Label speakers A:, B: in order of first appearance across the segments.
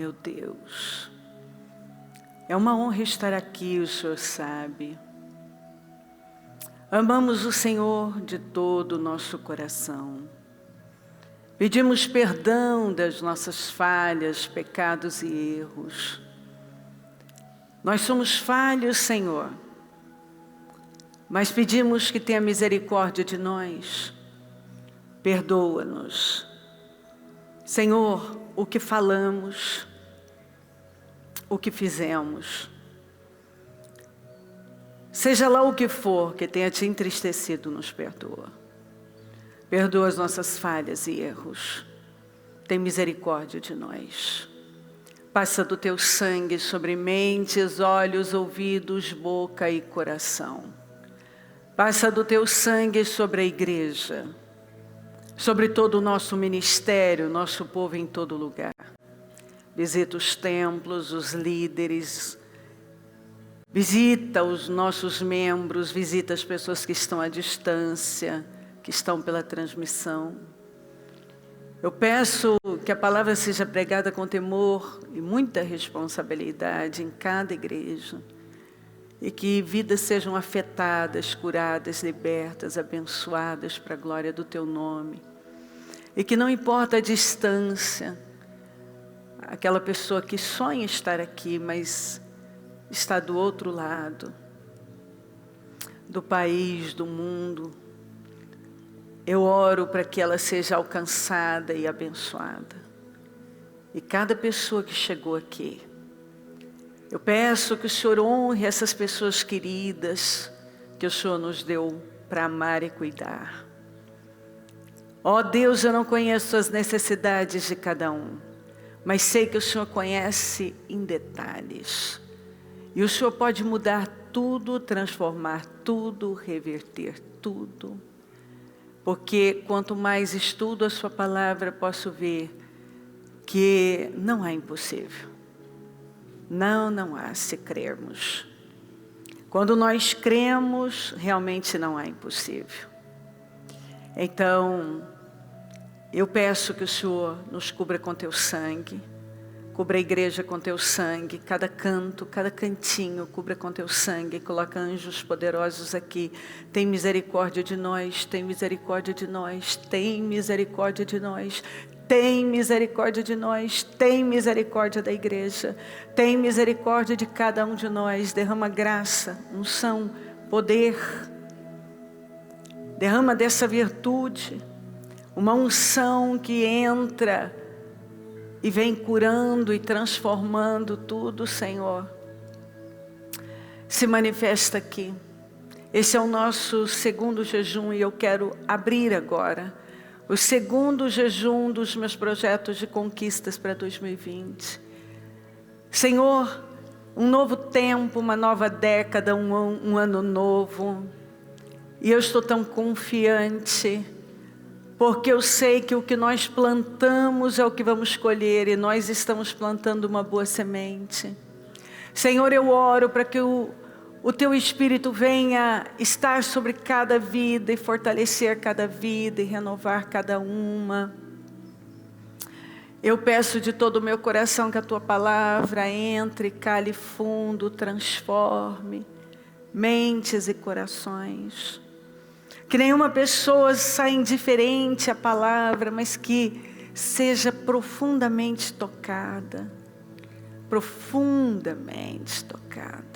A: meu Deus, é uma honra estar aqui, o Senhor sabe. Amamos o Senhor de todo o nosso coração. Pedimos perdão das nossas falhas, pecados e erros. Nós somos falhos, Senhor, mas pedimos que tenha misericórdia de nós. Perdoa-nos. Senhor, o que falamos, o que fizemos, seja lá o que for que tenha te entristecido, nos perdoa. Perdoa as nossas falhas e erros. Tem misericórdia de nós. Passa do teu sangue sobre mentes, olhos, ouvidos, boca e coração. Passa do teu sangue sobre a igreja, sobre todo o nosso ministério, nosso povo em todo lugar. Visita os templos, os líderes, visita os nossos membros, visita as pessoas que estão à distância, que estão pela transmissão. Eu peço que a palavra seja pregada com temor e muita responsabilidade em cada igreja, e que vidas sejam afetadas, curadas, libertas, abençoadas para a glória do teu nome. E que não importa a distância, aquela pessoa que sonha estar aqui, mas está do outro lado do país, do mundo, eu oro para que ela seja alcançada e abençoada. E cada pessoa que chegou aqui, eu peço que o Senhor honre essas pessoas queridas que o Senhor nos deu para amar e cuidar. Ó Deus, eu não conheço as necessidades de cada um, mas sei que o Senhor conhece em detalhes. E o Senhor pode mudar tudo, transformar tudo, reverter tudo. Porque quanto mais estudo a sua palavra, posso ver que não há impossível. Não há, se crermos. Quando nós cremos, realmente não há impossível. Então, eu peço que o Senhor nos cubra com teu sangue, cubra a igreja com teu sangue, cada canto, cada cantinho, cubra com teu sangue, coloca anjos poderosos aqui. Tem misericórdia de nós, tem misericórdia de nós, tem misericórdia de nós. Tem misericórdia de nós, tem misericórdia da igreja, tem misericórdia de cada um de nós. Derrama graça, unção, poder. Derrama dessa virtude, uma unção que entra e vem curando e transformando tudo, Senhor. Se manifesta aqui. Esse é o nosso segundo jejum e eu quero abrir agora o segundo jejum dos meus projetos de conquistas para 2020. Senhor, um novo tempo, uma nova década, um ano novo. E eu estou tão confiante, porque eu sei que o que nós plantamos é o que vamos colher, e nós estamos plantando uma boa semente. Senhor, eu oro para que o teu Espírito venha estar sobre cada vida e fortalecer cada vida e renovar cada uma. Eu peço de todo o meu coração que a tua palavra entre, cale fundo, transforme mentes e corações. Que nenhuma pessoa saia indiferente à palavra, mas que seja profundamente tocada. Profundamente tocada.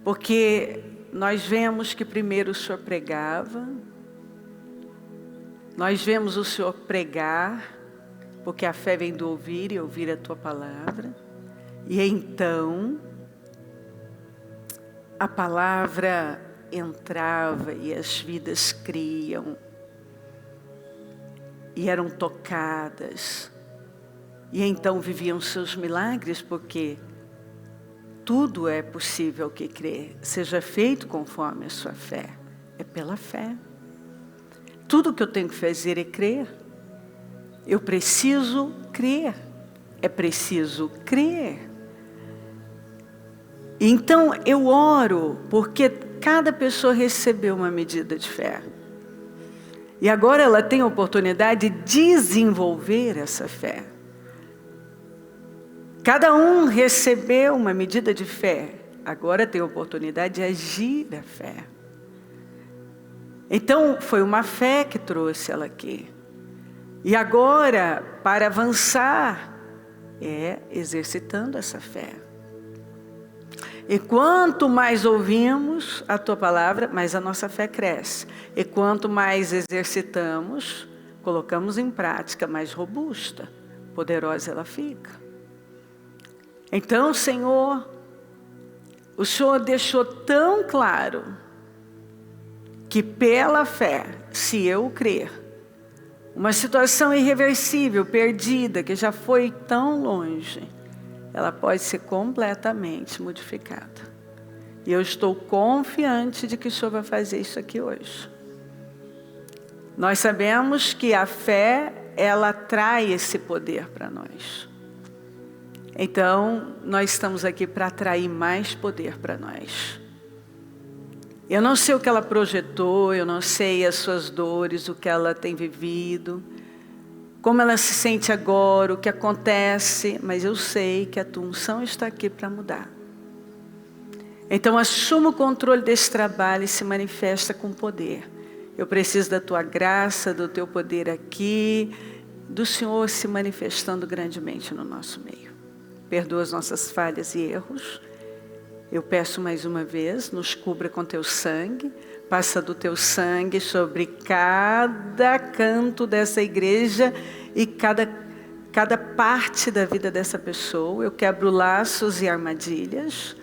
A: Porque nós vemos que primeiro o Senhor pregava, nós vemos o Senhor pregar, porque a fé vem do ouvir e ouvir a tua palavra, e então a palavra entrava e as vidas criam, e eram tocadas, e então viviam seus milagres, porque tudo é possível que crê, seja feito conforme a sua fé. É pela fé. Tudo que eu tenho que fazer é crer. Eu preciso crer. É preciso crer. Então eu oro, porque cada pessoa recebeu uma medida de fé. E agora ela tem a oportunidade de desenvolver essa fé. cada um recebeu uma medida de fé. Agora tem a oportunidade de agir a fé. Então, foi uma fé que trouxe ela aqui. E agora, para avançar, é exercitando essa fé. E quanto mais ouvimos a tua palavra, mais a nossa fé cresce. E quanto mais exercitamos, colocamos em prática, mais robusta, poderosa ela fica. Então, Senhor, o Senhor deixou tão claro que pela fé, se eu crer, uma situação irreversível, perdida, que já foi tão longe, ela pode ser completamente modificada. E eu estou confiante de que o Senhor vai fazer isso aqui hoje. Nós sabemos que a fé, ela traz esse poder para nós. Então, nós estamos aqui para atrair mais poder para nós. Eu não sei o que ela projetou, eu não sei as suas dores, o que ela tem vivido, como ela se sente agora, o que acontece, mas eu sei que a tua unção está aqui para mudar. Então, assuma o controle desse trabalho e se manifesta com poder. Eu preciso da tua graça, do teu poder aqui, do Senhor se manifestando grandemente no nosso meio. Perdoa as nossas falhas e erros. Eu peço mais uma vez, nos cubra com teu sangue, passa do teu sangue sobre cada canto dessa igreja e cada parte da vida dessa pessoa. Eu quebro laços e armadilhas,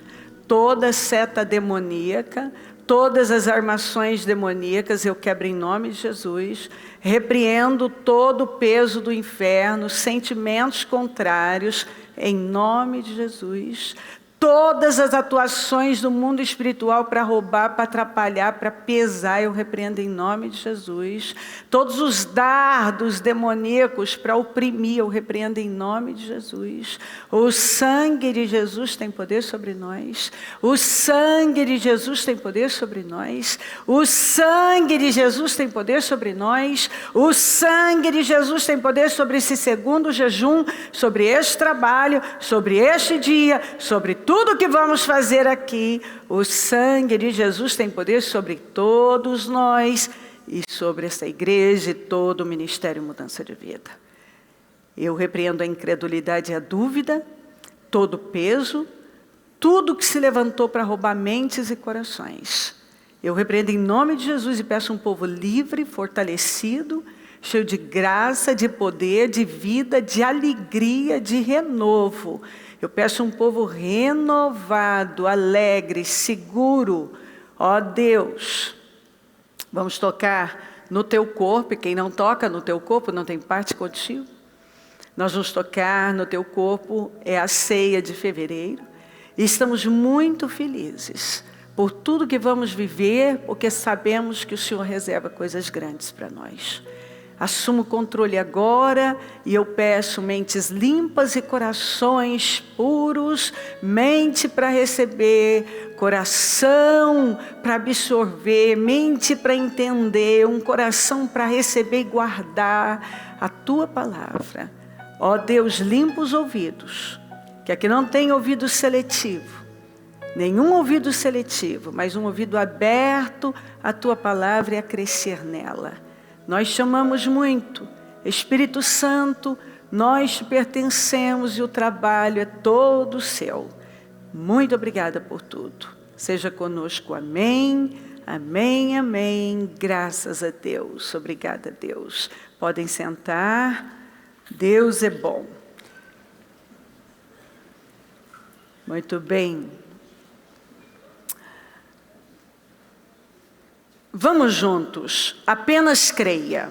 A: toda seta demoníaca, todas as armações demoníacas eu quebro em nome de Jesus, repreendo todo o peso do inferno, sentimentos contrários, em nome de Jesus. Todas as atuações do mundo espiritual para roubar, para atrapalhar, para pesar, eu repreendo em nome de Jesus. Todos os dardos demoníacos para oprimir, eu repreendo em nome de Jesus. O sangue de Jesus tem poder sobre nós. O sangue de Jesus tem poder sobre nós. O sangue de Jesus tem poder sobre nós. O sangue de Jesus tem poder sobre esse segundo jejum, sobre este trabalho, sobre este dia, sobre tudo que vamos fazer aqui. O sangue de Jesus tem poder sobre todos nós e sobre essa igreja e todo o Ministério Mudança de Vida. Eu repreendo a incredulidade e a dúvida, todo o peso, tudo que se levantou para roubar mentes e corações. Eu repreendo em nome de Jesus e peço um povo livre, fortalecido, cheio de graça, de poder, de vida, de alegria, de renovo. Eu peço um povo renovado, alegre, seguro. Ó Deus, vamos tocar no teu corpo, e quem não toca no teu corpo não tem parte contigo. Nós vamos tocar no teu corpo, é a ceia de fevereiro. E estamos muito felizes por tudo que vamos viver, porque sabemos que o Senhor reserva coisas grandes para nós. Assumo o controle agora e eu peço mentes limpas e corações puros, mente para receber, coração para absorver, mente para entender, um coração para receber e guardar a tua palavra. Ó Deus, limpa os ouvidos, que aqui não tem ouvido seletivo, nenhum ouvido seletivo, mas um ouvido aberto à tua palavra e a crescer nela. Nós chamamos muito, Espírito Santo, nós te pertencemos e o trabalho é todo seu. Muito obrigada por tudo. Seja conosco, amém, amém, amém. Graças a Deus, obrigada a Deus. Podem sentar, Deus é bom. Muito bem. Vamos juntos, apenas creia.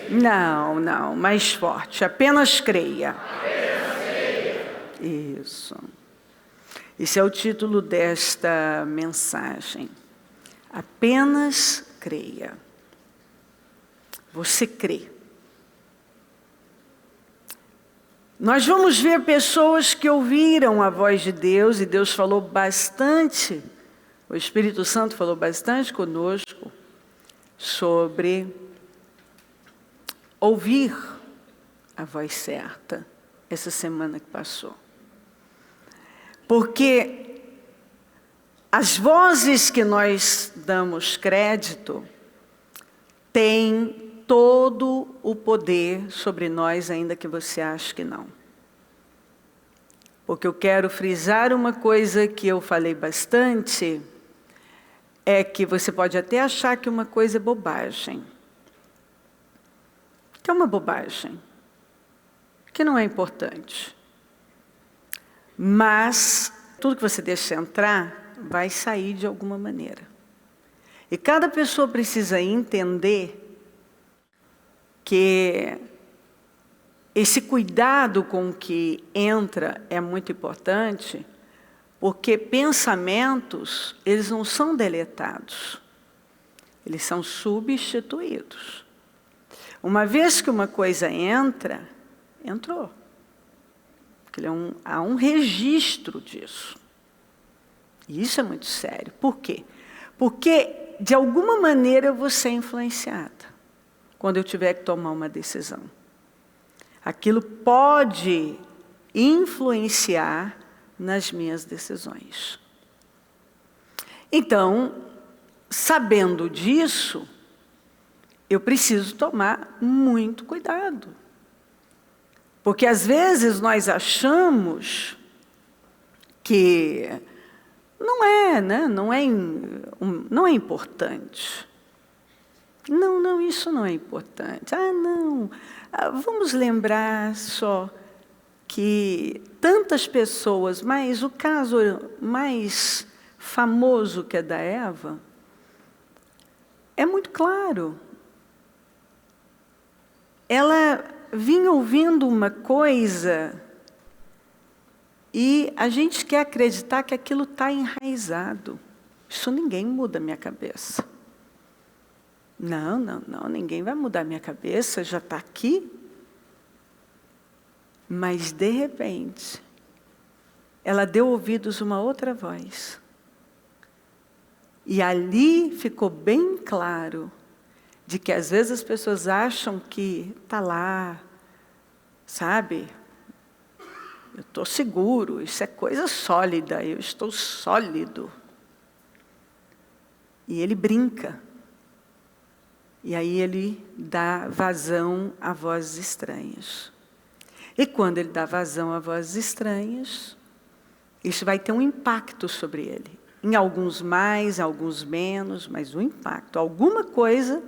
A: Não, mais forte, apenas creia. Isso. Esse é o título desta mensagem. Apenas creia. Você crê. Nós vamos ver pessoas que ouviram a voz de Deus e Deus falou bastante. O Espírito Santo falou bastante conosco sobre ouvir a voz certa. essa semana que passou. Porque as vozes que nós damos crédito têm todo o poder sobre nós, ainda que você ache que não. Porque eu quero frisar uma coisa que eu falei bastante, é que você pode até achar que uma coisa é bobagem. Que é uma bobagem, que não é importante. Mas tudo que você deixa entrar, vai sair de alguma maneira. E cada pessoa precisa entender que esse cuidado com o que entra é muito importante, porque pensamentos, eles não são deletados, eles são substituídos. Uma vez que uma coisa entra, entrou. Porque há um registro disso. E isso é muito sério. Por quê? Porque, de alguma maneira, eu vou ser influenciada quando eu tiver que tomar uma decisão. Aquilo pode influenciar nas minhas decisões. Então, sabendo disso, eu preciso tomar muito cuidado. Porque às vezes nós achamos que não é, né? não é importante. Não, isso não é importante. Não, vamos lembrar só que tantas pessoas, mas o caso mais famoso que é da Eva, é muito claro. Ela vinha ouvindo uma coisa e a gente quer acreditar que aquilo está enraizado. Isso ninguém muda a minha cabeça. Não, ninguém vai mudar a minha cabeça, já está aqui. Mas, de repente, ela deu ouvidos a uma outra voz. E ali ficou bem claro de que às vezes as pessoas acham que está lá, sabe? Eu estou seguro, isso é coisa sólida, eu estou sólido. E ele brinca. E aí ele dá vazão a vozes estranhas. E quando ele dá vazão a vozes estranhas, isso vai ter um impacto sobre ele. Em alguns mais, em alguns menos, mas o impacto, alguma coisa,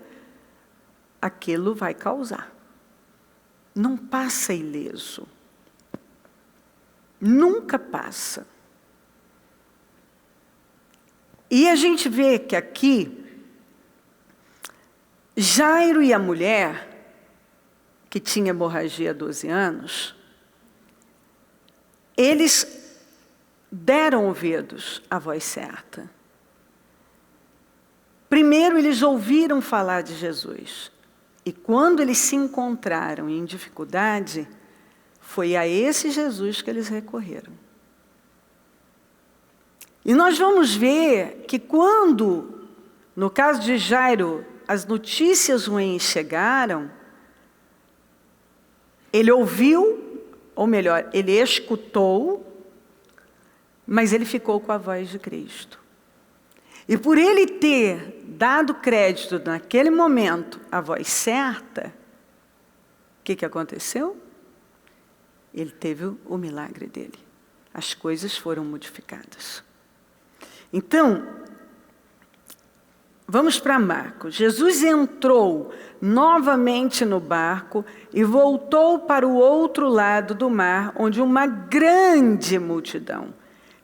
A: aquilo vai causar. Não passa ileso. Nunca passa. E a gente vê que aqui, Jairo e a mulher, que tinha hemorragia há 12 anos, eles deram ouvidos à voz certa. Primeiro, eles ouviram falar de Jesus. E quando eles se encontraram em dificuldade, foi a esse Jesus que eles recorreram. E nós vamos ver que quando, no caso de Jairo, as notícias ruins chegaram, ele ouviu, ou melhor, ele escutou, mas ele ficou com a voz de Cristo. E por ele ter dado crédito naquele momento à voz certa, o que aconteceu? Ele teve o milagre dele. As coisas foram modificadas. Então, vamos para Marcos. Jesus entrou novamente no barco e voltou para o outro lado do mar, onde uma grande multidão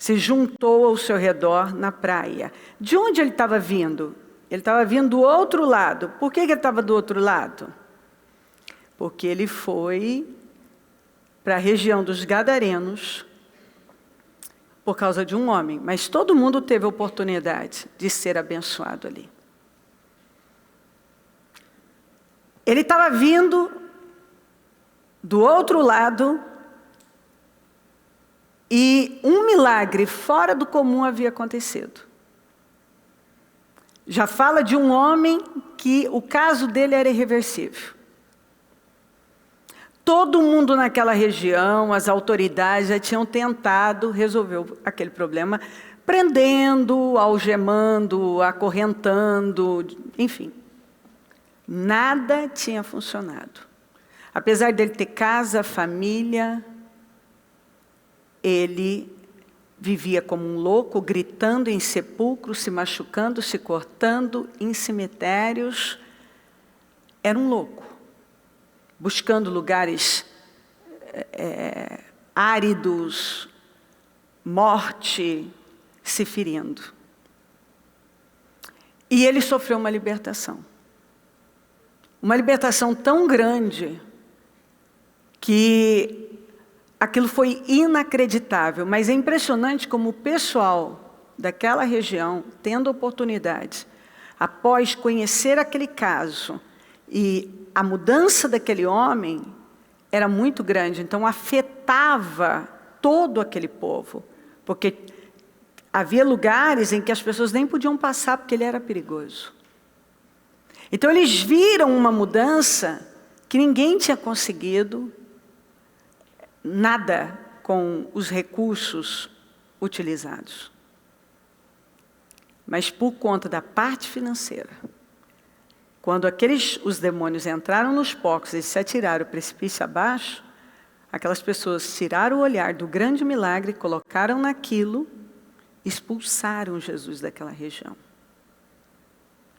A: se juntou ao seu redor na praia. De onde ele estava vindo? Ele estava vindo do outro lado. Por que ele estava do outro lado? Porque ele foi para a região dos Gadarenos por causa de um homem. Mas todo mundo teve a oportunidade de ser abençoado ali. Ele estava vindo do outro lado e um milagre fora do comum havia acontecido. Já fala de um homem que o caso dele era irreversível. Todo mundo naquela região, as autoridades já tinham tentado resolver aquele problema, prendendo, algemando, acorrentando, enfim. Nada tinha funcionado. Apesar dele ter casa, família, ele vivia como um louco, gritando em sepulcros, se machucando, se cortando em cemitérios. Era um louco, buscando lugares áridos, morte, se ferindo. E ele sofreu uma libertação. Uma libertação tão grande que aquilo foi inacreditável, mas é impressionante como o pessoal daquela região, tendo oportunidade, após conhecer aquele caso e a mudança daquele homem era muito grande, então afetava todo aquele povo, porque havia lugares em que as pessoas nem podiam passar porque ele era perigoso. Então eles viram uma mudança que ninguém tinha conseguido nada com os recursos utilizados. Mas por conta da parte financeira, quando os demônios entraram nos porcos e se atiraram o precipício abaixo, aquelas pessoas tiraram o olhar do grande milagre, colocaram naquilo, expulsaram Jesus daquela região.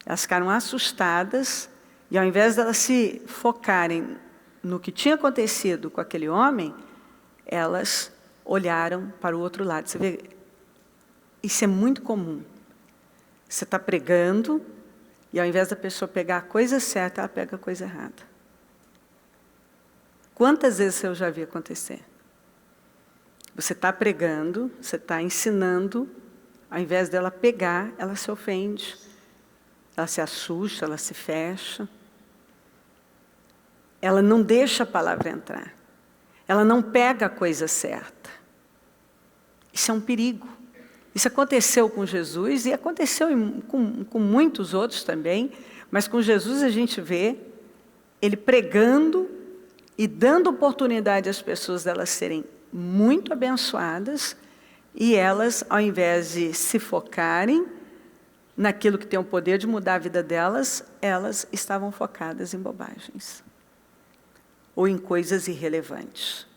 A: Elas ficaram assustadas e ao invés de elas se focarem no que tinha acontecido com aquele homem, elas olharam para o outro lado. Você vê, isso é muito comum. Você está pregando e ao invés da pessoa pegar a coisa certa, ela pega a coisa errada. Quantas vezes eu já vi acontecer? Você está pregando, você está ensinando, ao invés dela pegar, ela se ofende, ela se assusta, ela se fecha. Ela não deixa a palavra entrar. Ela não pega a coisa certa. Isso é um perigo. Isso aconteceu com Jesus e aconteceu com muitos outros também, mas com Jesus a gente vê ele pregando e dando oportunidade às pessoas delas serem muito abençoadas e elas, ao invés de se focarem naquilo que tem o poder de mudar a vida delas, elas estavam focadas em bobagens ou em coisas irrelevantes.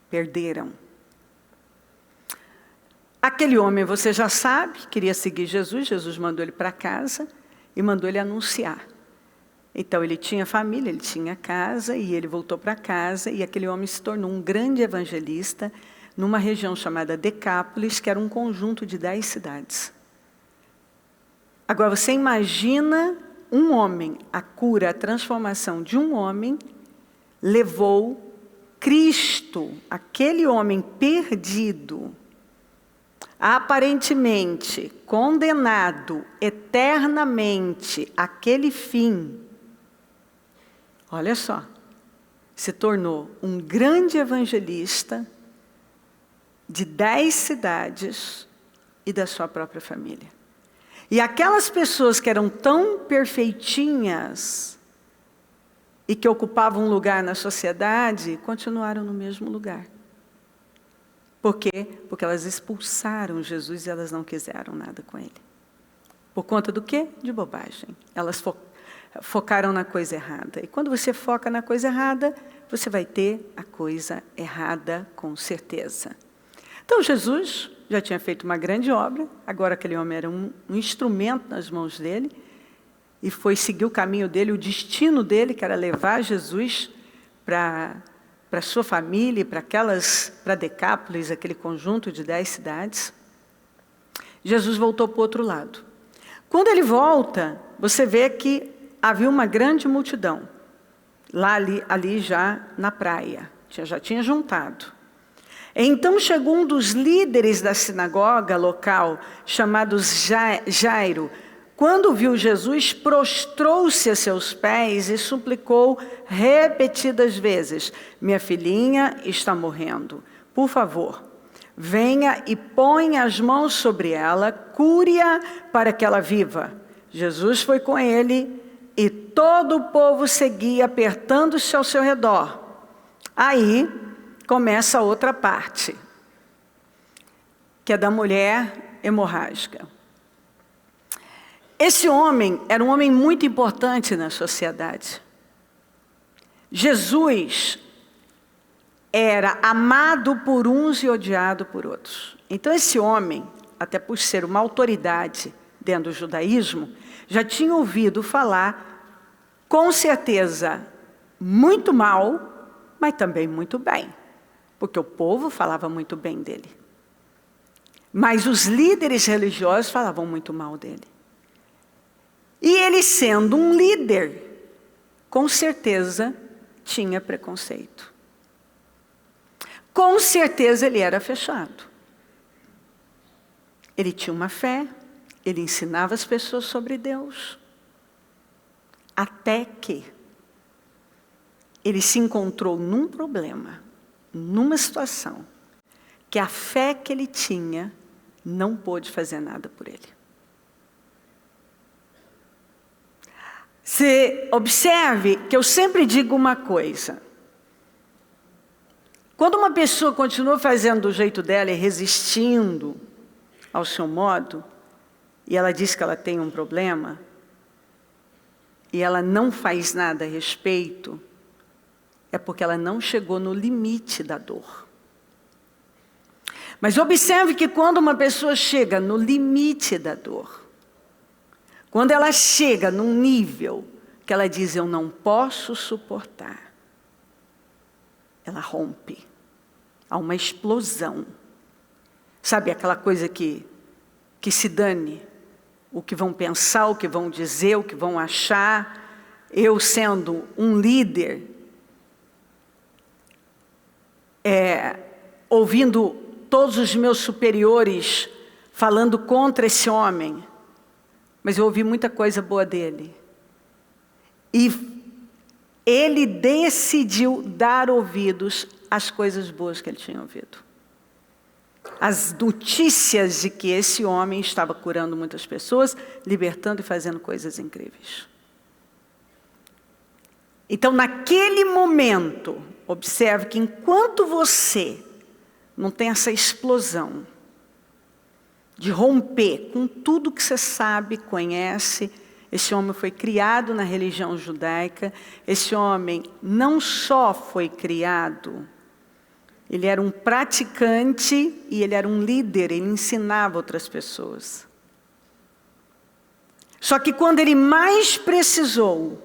A: Perderam. Aquele homem, você já sabe, queria seguir Jesus, Jesus mandou ele para casa e mandou ele anunciar. Então ele tinha família, ele tinha casa e ele voltou para casa e aquele homem se tornou um grande evangelista numa região chamada Decápolis, que era um conjunto de 10 cidades. Agora você imagina um homem, a cura, a transformação de um homem levou Cristo, aquele homem perdido, aparentemente condenado eternamente àquele fim. Olha só, se tornou um grande evangelista de 10 cidades e da sua própria família. E aquelas pessoas que eram tão perfeitinhas e que ocupavam um lugar na sociedade, continuaram no mesmo lugar. Por quê? Porque elas expulsaram Jesus e elas não quiseram nada com ele. Por conta do quê? De bobagem. Elas focaram na coisa errada. E quando você foca na coisa errada, você vai ter a coisa errada com certeza. Então Jesus já tinha feito uma grande obra, agora aquele homem era um instrumento nas mãos dele, e foi seguir o caminho dele, o destino dele, que era levar Jesus para sua família, para Decápolis, aquele conjunto de 10 cidades. Jesus voltou para o outro lado. Quando ele volta, você vê que havia uma grande multidão, ali já na praia, já tinha juntado. Então chegou um dos líderes da sinagoga local, chamado Jairo. Quando viu Jesus, prostrou-se a seus pés e suplicou repetidas vezes: minha filhinha está morrendo, por favor, venha e ponha as mãos sobre ela, cure-a para que ela viva. Jesus foi com ele e todo o povo seguia apertando-se ao seu redor. Aí começa a outra parte, que é da mulher hemorrágica. Esse homem era um homem muito importante na sociedade. Jesus era amado por uns e odiado por outros. Então esse homem, até por ser uma autoridade dentro do judaísmo, já tinha ouvido falar, com certeza, muito mal, mas também muito bem, porque o povo falava muito bem dele. Mas os líderes religiosos falavam muito mal dele. E ele, sendo um líder, com certeza tinha preconceito. Com certeza ele era fechado. Ele tinha uma fé, ele ensinava as pessoas sobre Deus. Até que ele se encontrou num problema, numa situação, que a fé que ele tinha não pôde fazer nada por ele. Você observe que eu sempre digo uma coisa. Quando uma pessoa continua fazendo do jeito dela e resistindo ao seu modo, e ela diz que ela tem um problema, e ela não faz nada a respeito, é porque ela não chegou no limite da dor. Mas observe que quando uma pessoa chega no limite da dor, quando ela chega num nível que ela diz, eu não posso suportar, ela rompe. Há uma explosão. Sabe aquela coisa que se dane? O que vão pensar, o que vão dizer, o que vão achar. Eu sendo um líder, ouvindo todos os meus superiores falando contra esse homem, mas eu ouvi muita coisa boa dele. E ele decidiu dar ouvidos às coisas boas que ele tinha ouvido. As notícias de que esse homem estava curando muitas pessoas, libertando e fazendo coisas incríveis. Então, naquele momento, observe que enquanto você não tem essa explosão de romper com tudo que você sabe, conhece, esse homem foi criado na religião judaica, esse homem não só foi criado, ele era um praticante e ele era um líder, ele ensinava outras pessoas. Só que quando ele mais precisou,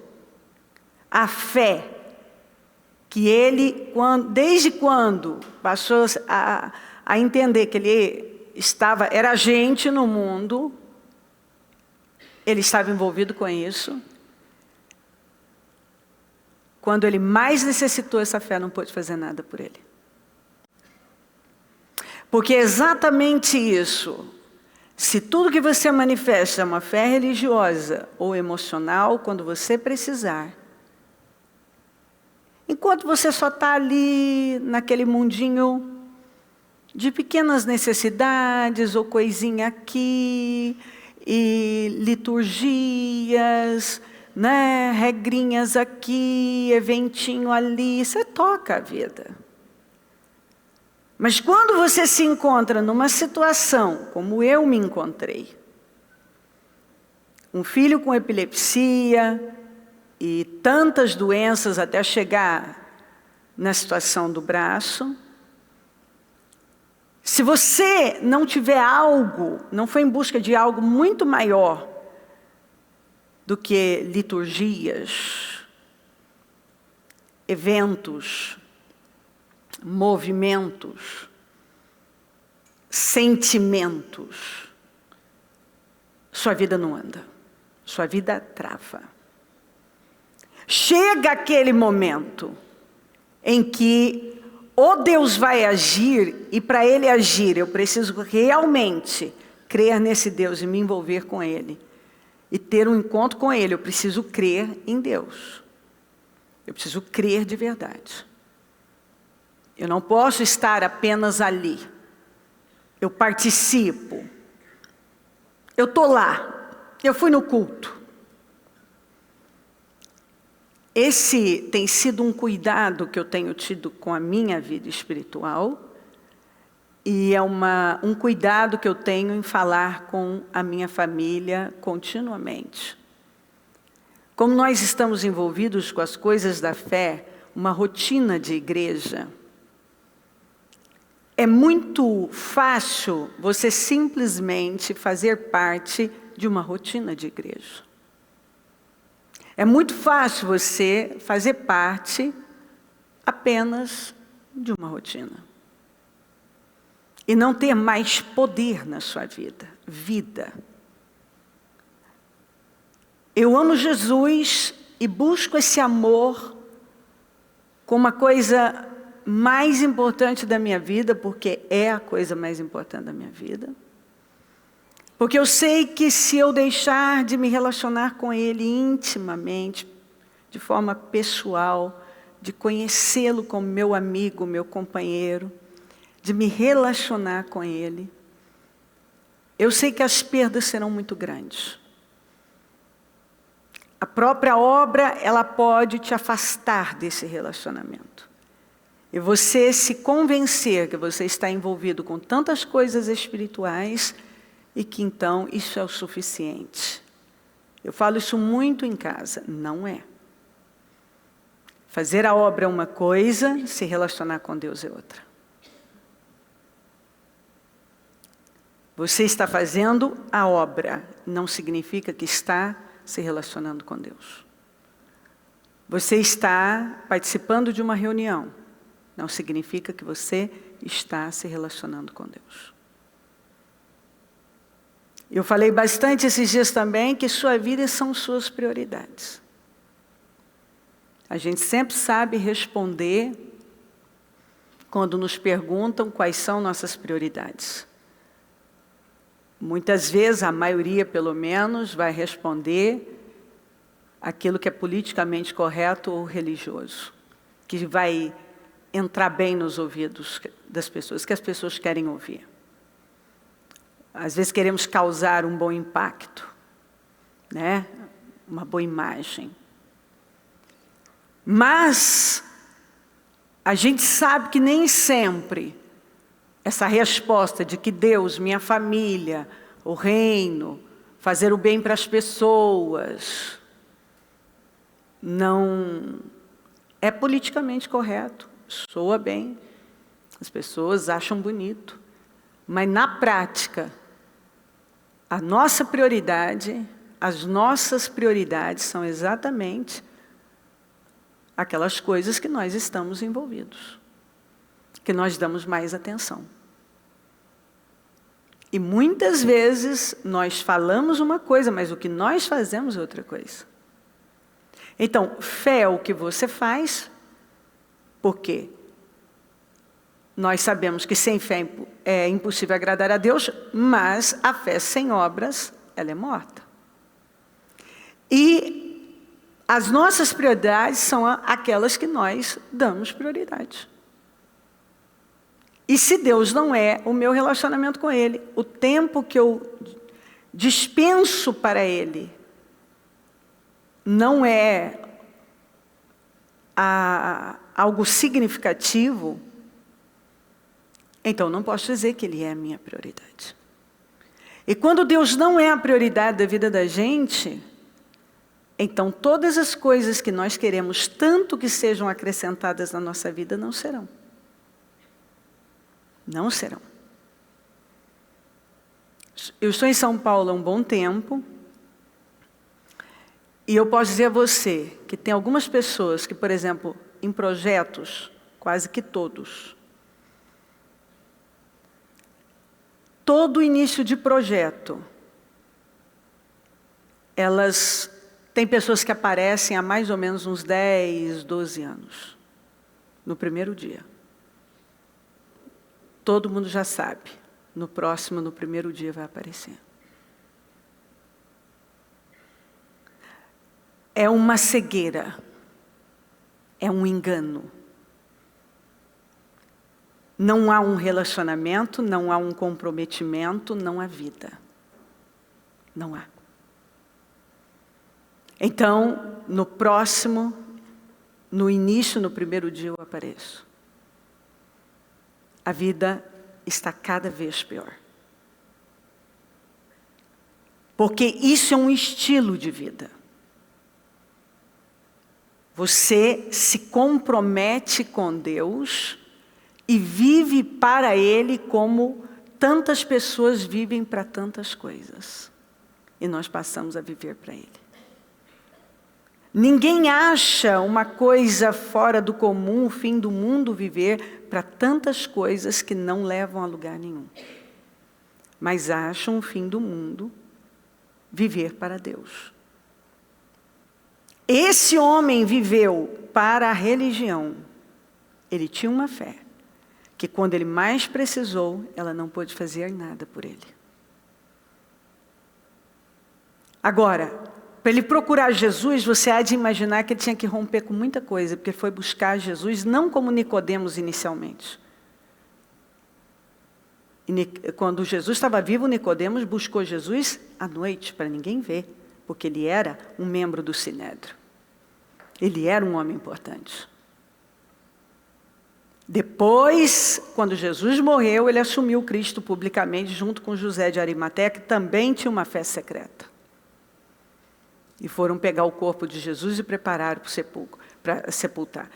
A: a fé, que ele, desde quando passou a entender que ele era agente no mundo, ele estava envolvido com isso. Quando ele mais necessitou, essa fé não pôde fazer nada por ele. Porque é exatamente isso. Se tudo que você manifesta é uma fé religiosa ou emocional, quando você precisar, enquanto você só está ali naquele mundinho de pequenas necessidades ou coisinha aqui, e liturgias, né, regrinhas aqui, eventinho ali, você toca a vida. Mas quando você se encontra numa situação, como eu me encontrei, um filho com epilepsia e tantas doenças até chegar na situação do braço, se você não tiver algo, não foi em busca de algo muito maior do que liturgias, eventos, movimentos, sentimentos, sua vida não anda, sua vida trava. Chega aquele momento em que ou Deus vai agir, e para Ele agir, eu preciso realmente crer nesse Deus e me envolver com Ele. E ter um encontro com Ele, eu preciso crer em Deus. Eu preciso crer de verdade. Eu não posso estar apenas ali. Eu participo. Eu estou lá. Eu fui no culto. Esse tem sido um cuidado que eu tenho tido com a minha vida espiritual e é um cuidado que eu tenho em falar com a minha família continuamente. Como nós estamos envolvidos com as coisas da fé, uma rotina de igreja, é muito fácil você simplesmente fazer parte de uma rotina de igreja. É muito fácil você fazer parte apenas de uma rotina. E não ter mais poder na sua vida. Eu amo Jesus e busco esse amor como a coisa mais importante da minha vida, porque é a coisa mais importante da minha vida. Porque eu sei que se eu deixar de me relacionar com Ele intimamente, de forma pessoal, de conhecê-lo como meu amigo, meu companheiro, de me relacionar com Ele, eu sei que as perdas serão muito grandes. A própria obra, ela pode te afastar desse relacionamento. E você se convencer que você está envolvido com tantas coisas espirituais e que então isso é o suficiente. Eu falo isso muito em casa, não é. Fazer a obra é uma coisa, se relacionar com Deus é outra. Você está fazendo a obra, não significa que está se relacionando com Deus. Você está participando de uma reunião, não significa que você está se relacionando com Deus. Eu falei bastante esses dias também que sua vida são suas prioridades. A gente sempre sabe responder quando nos perguntam quais são nossas prioridades. Muitas vezes, a maioria pelo menos, vai responder aquilo que é politicamente correto ou religioso, que vai entrar bem nos ouvidos das pessoas, que as pessoas querem ouvir. Às vezes queremos causar um bom impacto, né? Uma boa imagem. Mas a gente sabe que nem sempre essa resposta de que Deus, minha família, o reino, fazer o bem para as pessoas, não é politicamente correto, soa bem, as pessoas acham bonito, mas na prática, a nossa prioridade, as nossas prioridades são exatamente aquelas coisas que nós estamos envolvidos, que nós damos mais atenção. E muitas vezes nós falamos uma coisa, mas o que nós fazemos é outra coisa. Então, fé é o que você faz, porque nós sabemos que sem fé é impossível agradar a Deus, mas a fé sem obras, ela é morta. E as nossas prioridades são aquelas que nós damos prioridade. E se Deus não é o meu relacionamento com Ele, o tempo que eu dispenso para Ele não é algo significativo, então não posso dizer que Ele é a minha prioridade. E quando Deus não é a prioridade da vida da gente, então todas as coisas que nós queremos tanto que sejam acrescentadas na nossa vida não serão. Não serão. Eu estou em São Paulo há um bom tempo, e eu posso dizer a você que tem algumas pessoas que, por exemplo, em projetos, quase que todos, todo início de projeto, elas têm pessoas que aparecem há mais ou menos uns 10, 12 anos, no primeiro dia. Todo mundo já sabe, no primeiro dia vai aparecer. É uma cegueira, é um engano. Não há um relacionamento, não há um comprometimento, não há vida. Não há. Então, no próximo, no início, no primeiro dia eu apareço. A vida está cada vez pior. Porque isso é um estilo de vida. Você se compromete com Deus e vive para Ele como tantas pessoas vivem para tantas coisas. E nós passamos a viver para Ele. Ninguém acha uma coisa fora do comum, o fim do mundo, viver para tantas coisas que não levam a lugar nenhum. Mas acham o fim do mundo viver para Deus. Esse homem viveu para a religião. Ele tinha uma fé que quando ele mais precisou, ela não pôde fazer nada por ele. Agora, para ele procurar Jesus, você há de imaginar que ele tinha que romper com muita coisa, porque foi buscar Jesus não como Nicodemos inicialmente. Quando Jesus estava vivo, Nicodemos buscou Jesus à noite, para ninguém ver, porque ele era um membro do Sinédrio. Ele era um homem importante. Depois, quando Jesus morreu, ele assumiu Cristo publicamente, junto com José de Arimateia, que também tinha uma fé secreta. E foram pegar o corpo de Jesus e prepararam para sepultar.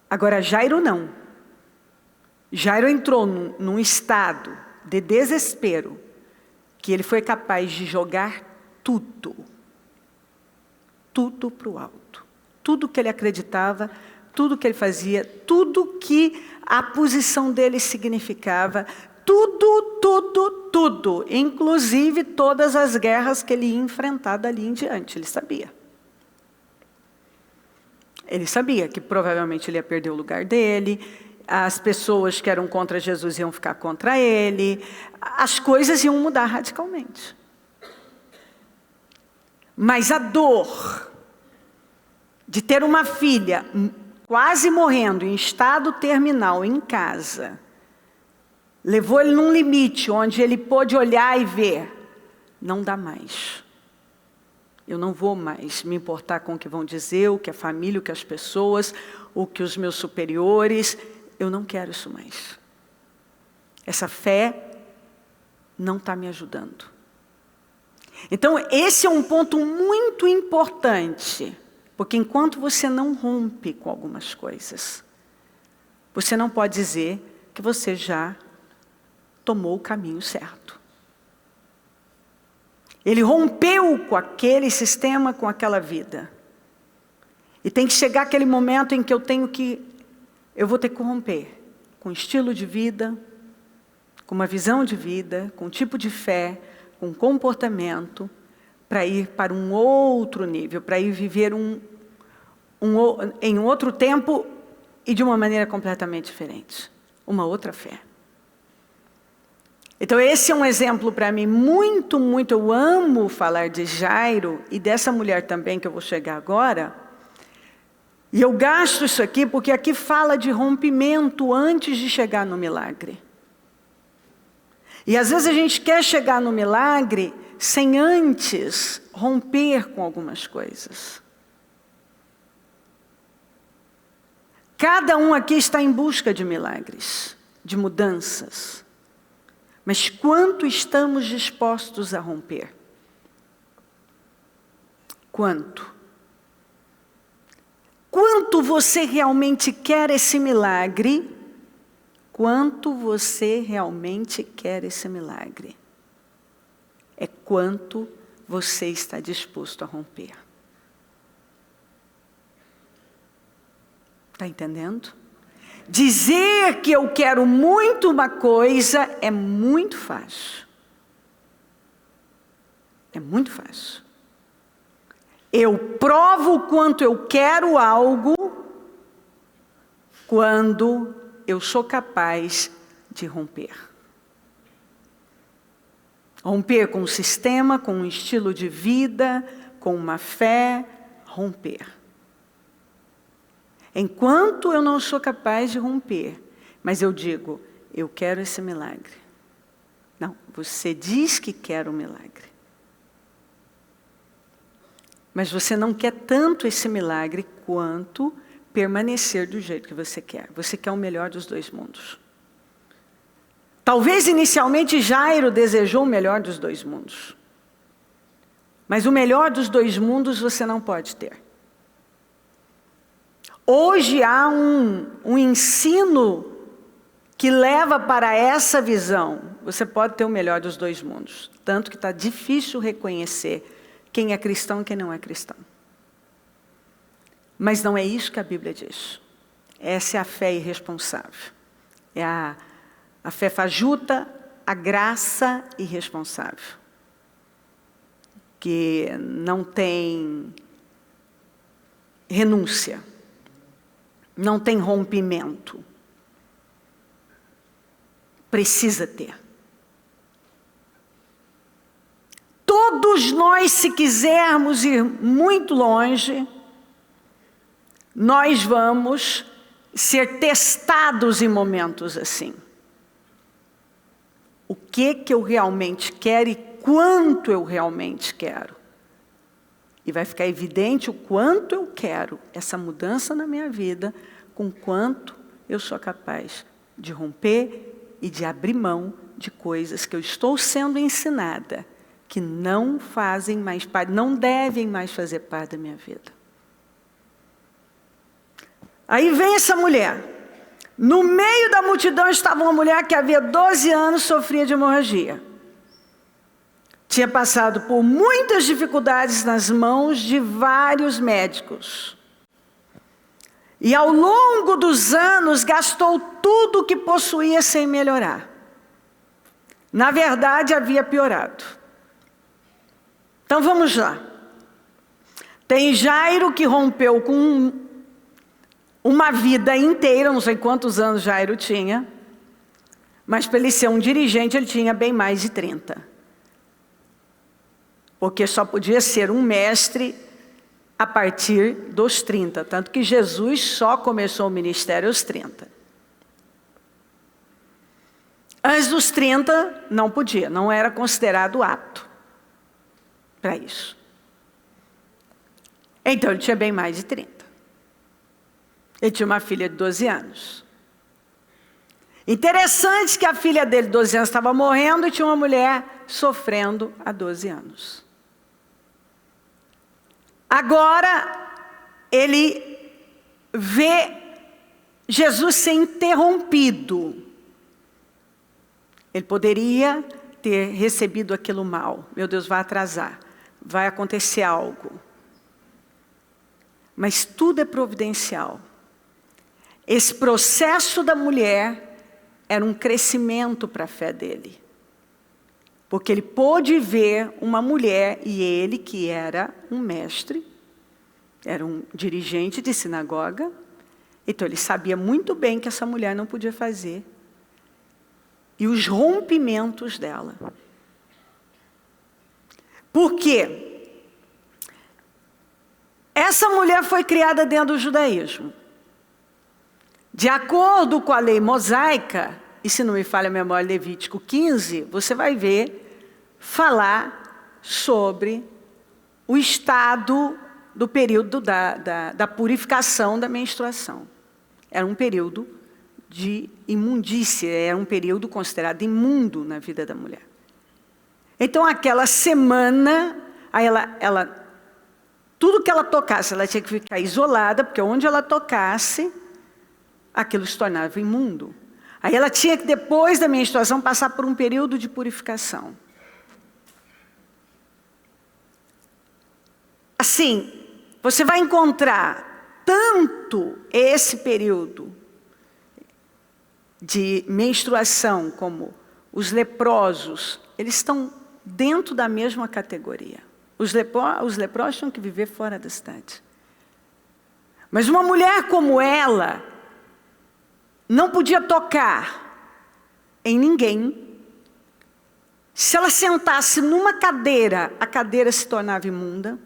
A: Agora, Jairo não. Jairo entrou num estado de desespero, que ele foi capaz de jogar tudo para o alto. Tudo que ele acreditava, tudo que ele fazia, tudo que a posição dele significava, tudo, inclusive todas as guerras que ele ia enfrentar dali em diante, ele sabia. Ele sabia que provavelmente ele ia perder o lugar dele, as pessoas que eram contra Jesus iam ficar contra ele, as coisas iam mudar radicalmente. Mas a dor de ter uma filha quase morrendo, em estado terminal, em casa, levou ele num limite onde ele pôde olhar e ver, não dá mais. Eu não vou mais me importar com o que vão dizer, o que a família, o que as pessoas, o que os meus superiores, eu não quero isso mais. Essa fé não está me ajudando. Então, esse é um ponto muito importante, porque enquanto você não rompe com algumas coisas, você não pode dizer que você já tomou o caminho certo. Ele rompeu com aquele sistema, com aquela vida. E tem que chegar aquele momento em que eu vou ter que romper com estilo de vida, com uma visão de vida, com um tipo de fé, com um comportamento, para ir para um outro nível, para ir viver em outro tempo e de uma maneira completamente diferente. Uma outra fé. Então esse é um exemplo para mim muito, eu amo falar de Jairo e dessa mulher também que eu vou chegar agora. E eu gasto isso aqui porque aqui fala de rompimento antes de chegar no milagre. E às vezes a gente quer chegar no milagre sem antes romper com algumas coisas. Cada um aqui está em busca de milagres, de mudanças. Mas quanto estamos dispostos a romper? Quanto? Quanto você realmente quer esse milagre? Quanto você realmente quer esse milagre? É quanto você está disposto a romper. Está entendendo? Dizer que eu quero muito uma coisa é muito fácil. É muito fácil. Eu provo o quanto eu quero algo quando eu sou capaz de romper. Romper com um sistema, com um estilo de vida, com uma fé, romper. Enquanto eu não sou capaz de romper, mas eu digo, eu quero esse milagre. Não, você diz que quer um milagre. Mas você não quer tanto esse milagre quanto permanecer do jeito que você quer. Você quer o melhor dos dois mundos. Talvez inicialmente Jairo desejou o melhor dos dois mundos. Mas o melhor dos dois mundos você não pode ter. Hoje há um ensino que leva para essa visão. Você pode ter o melhor dos dois mundos. Tanto que está difícil reconhecer quem é cristão e quem não é cristão. Mas não é isso que a Bíblia diz. Essa é a fé irresponsável. É a fé fajuta, a graça irresponsável. Que não tem renúncia. Não tem rompimento. Precisa ter. Todos nós, se quisermos ir muito longe, nós vamos ser testados em momentos assim. O que eu realmente quero e quanto eu realmente quero. E vai ficar evidente o quanto eu quero essa mudança na minha vida, com quanto eu sou capaz de romper e de abrir mão de coisas que eu estou sendo ensinada, que não fazem mais parte, não devem mais fazer parte da minha vida. Aí vem essa mulher. No meio da multidão estava uma mulher que havia 12 anos sofria de hemorragia. Tinha passado por muitas dificuldades nas mãos de vários médicos. E ao longo dos anos gastou tudo o que possuía sem melhorar. Na verdade, havia piorado. Então vamos lá. Tem Jairo que rompeu com uma vida inteira, não sei quantos anos Jairo tinha, mas para ele ser um dirigente ele tinha bem mais de 30. Porque só podia ser um mestre a partir dos 30. Tanto que Jesus só começou o ministério aos 30. Antes dos 30 não podia, não era considerado apto para isso. Então ele tinha bem mais de 30. Ele tinha uma filha de 12 anos. Interessante que a filha dele, de 12 anos, estava morrendo e tinha uma mulher sofrendo há 12 anos. Agora, ele vê Jesus ser interrompido. Ele poderia ter recebido aquilo mal. Meu Deus, vai atrasar. Vai acontecer algo. Mas tudo é providencial. Esse processo da mulher era um crescimento para a fé dele. Porque ele pôde ver uma mulher, e ele, que era um mestre, era um dirigente de sinagoga, então ele sabia muito bem que essa mulher não podia fazer. E os rompimentos dela. Por quê? Essa mulher foi criada dentro do judaísmo. De acordo com a lei mosaica, e se não me falha a memória, Levítico 15, você vai ver falar sobre o estado do período da purificação da menstruação. Era um período de imundícia, era um período considerado imundo na vida da mulher. Então, aquela semana, aí tudo que ela tocasse, ela tinha que ficar isolada, porque onde ela tocasse, aquilo se tornava imundo. Aí ela tinha que, depois da menstruação, passar por um período de purificação. Assim, você vai encontrar tanto esse período de menstruação como os leprosos, eles estão dentro da mesma categoria. Os leprosos tinham que viver fora da cidade. Mas uma mulher como ela não podia tocar em ninguém. Se ela sentasse numa cadeira, a cadeira se tornava imunda,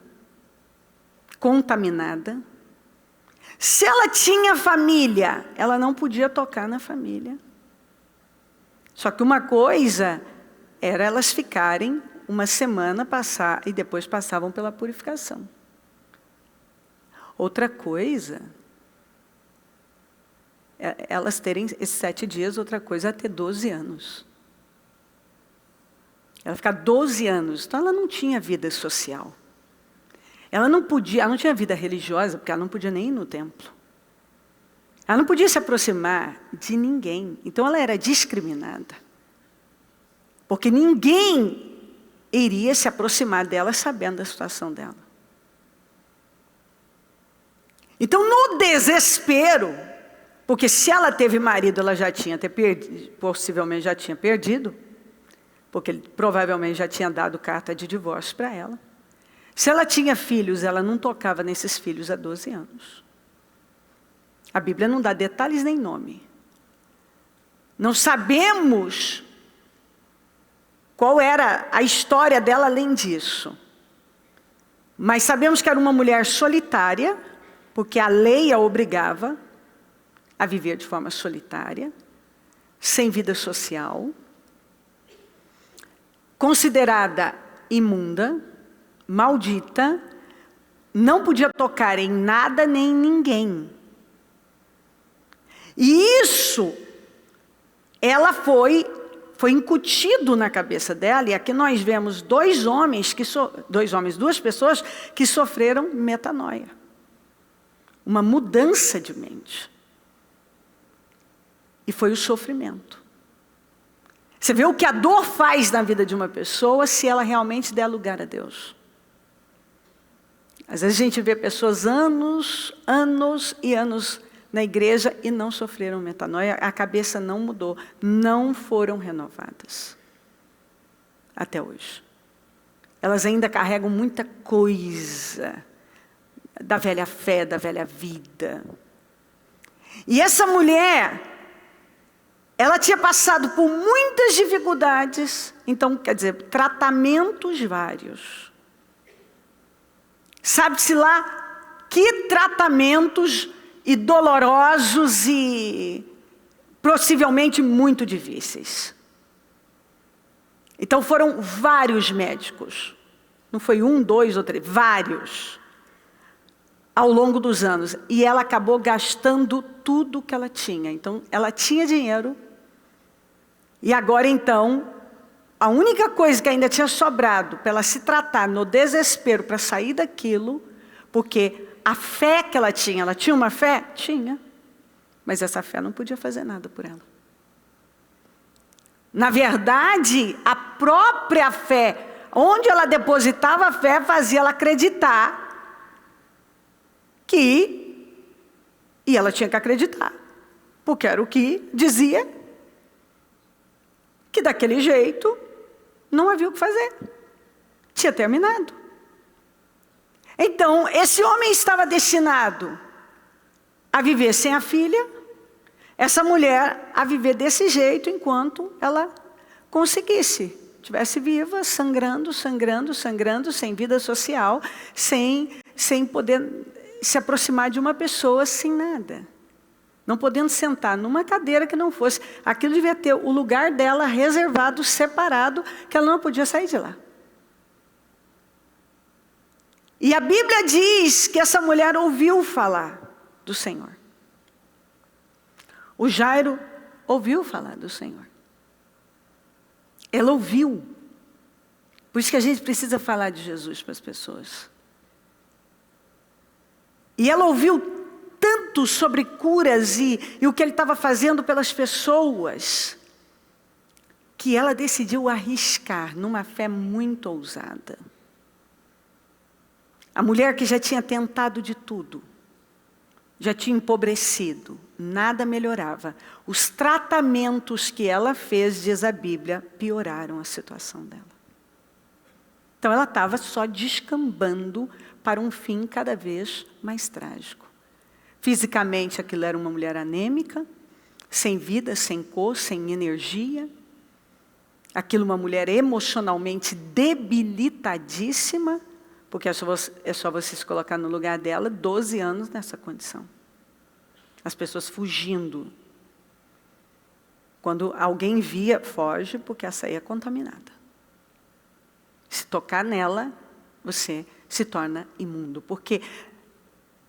A: contaminada. Se ela tinha família, ela não podia tocar na família. Só que uma coisa era elas ficarem uma semana e depois passavam pela purificação. Outra coisa elas terem esses 7 dias, outra coisa é ter 12 anos. Ela fica 12 anos, então ela não tinha vida social. Ela não tinha vida religiosa, porque ela não podia nem ir no templo. Ela não podia se aproximar de ninguém, então ela era discriminada. Porque ninguém iria se aproximar dela sabendo da situação dela. Então, no desespero, porque se ela teve marido, ela já tinha possivelmente já tinha perdido, porque ele provavelmente já tinha dado carta de divórcio para ela. Se ela tinha filhos, ela não tocava nesses filhos há 12 anos. A Bíblia não dá detalhes nem nome. Não sabemos qual era a história dela além disso. Mas sabemos que era uma mulher solitária, porque a lei a obrigava a viver de forma solitária, sem vida social, considerada imunda, maldita, não podia tocar em nada nem em ninguém. E isso, ela foi incutido na cabeça dela, e aqui nós vemos duas pessoas que sofreram metanoia. Uma mudança de mente. E foi o sofrimento. Você vê o que a dor faz na vida de uma pessoa se ela realmente der lugar a Deus. Às vezes a gente vê pessoas anos e anos na igreja e não sofreram metanoia, a cabeça não mudou, não foram renovadas. Até hoje. Elas ainda carregam muita coisa da velha fé, da velha vida. E essa mulher, ela tinha passado por muitas dificuldades, então, quer dizer, tratamentos vários. Sabe-se lá que tratamentos e dolorosos e possivelmente muito difíceis. Então foram vários médicos, não foi 1, 2 ou 3, vários, ao longo dos anos. E ela acabou gastando tudo que ela tinha. Então ela tinha dinheiro, e agora então, a única coisa que ainda tinha sobrado para ela se tratar no desespero para sair daquilo, porque a fé que ela tinha uma fé? Tinha. Mas essa fé não podia fazer nada por ela. Na verdade, a própria fé, onde ela depositava a fé, fazia ela acreditar que, e ela tinha que acreditar, porque era o que dizia, que daquele jeito não havia o que fazer. Tinha terminado. Então, esse homem estava destinado a viver sem a filha, essa mulher a viver desse jeito enquanto ela conseguisse, estivesse viva, sangrando, sem vida social, sem poder se aproximar de uma pessoa, sem nada. Não podendo sentar numa cadeira que não fosse. Aquilo devia ter o lugar dela reservado, separado, que ela não podia sair de lá. E a Bíblia diz que essa mulher ouviu falar do Senhor. O Jairo ouviu falar do Senhor. Ela ouviu. Por isso que a gente precisa falar de Jesus para as pessoas. E ela ouviu tanto sobre curas e o que ele estava fazendo pelas pessoas, que ela decidiu arriscar numa fé muito ousada. A mulher que já tinha tentado de tudo, já tinha empobrecido, nada melhorava. Os tratamentos que ela fez, diz a Bíblia, pioraram a situação dela. Então ela estava só descambando para um fim cada vez mais trágico. Fisicamente aquilo era uma mulher anêmica, sem vida, sem cor, sem energia. Aquilo uma mulher emocionalmente debilitadíssima, porque é só você se colocar no lugar dela, 12 anos nessa condição. As pessoas fugindo. Quando alguém via, foge, porque essa aí é contaminada. Se tocar nela, você se torna imundo. Porque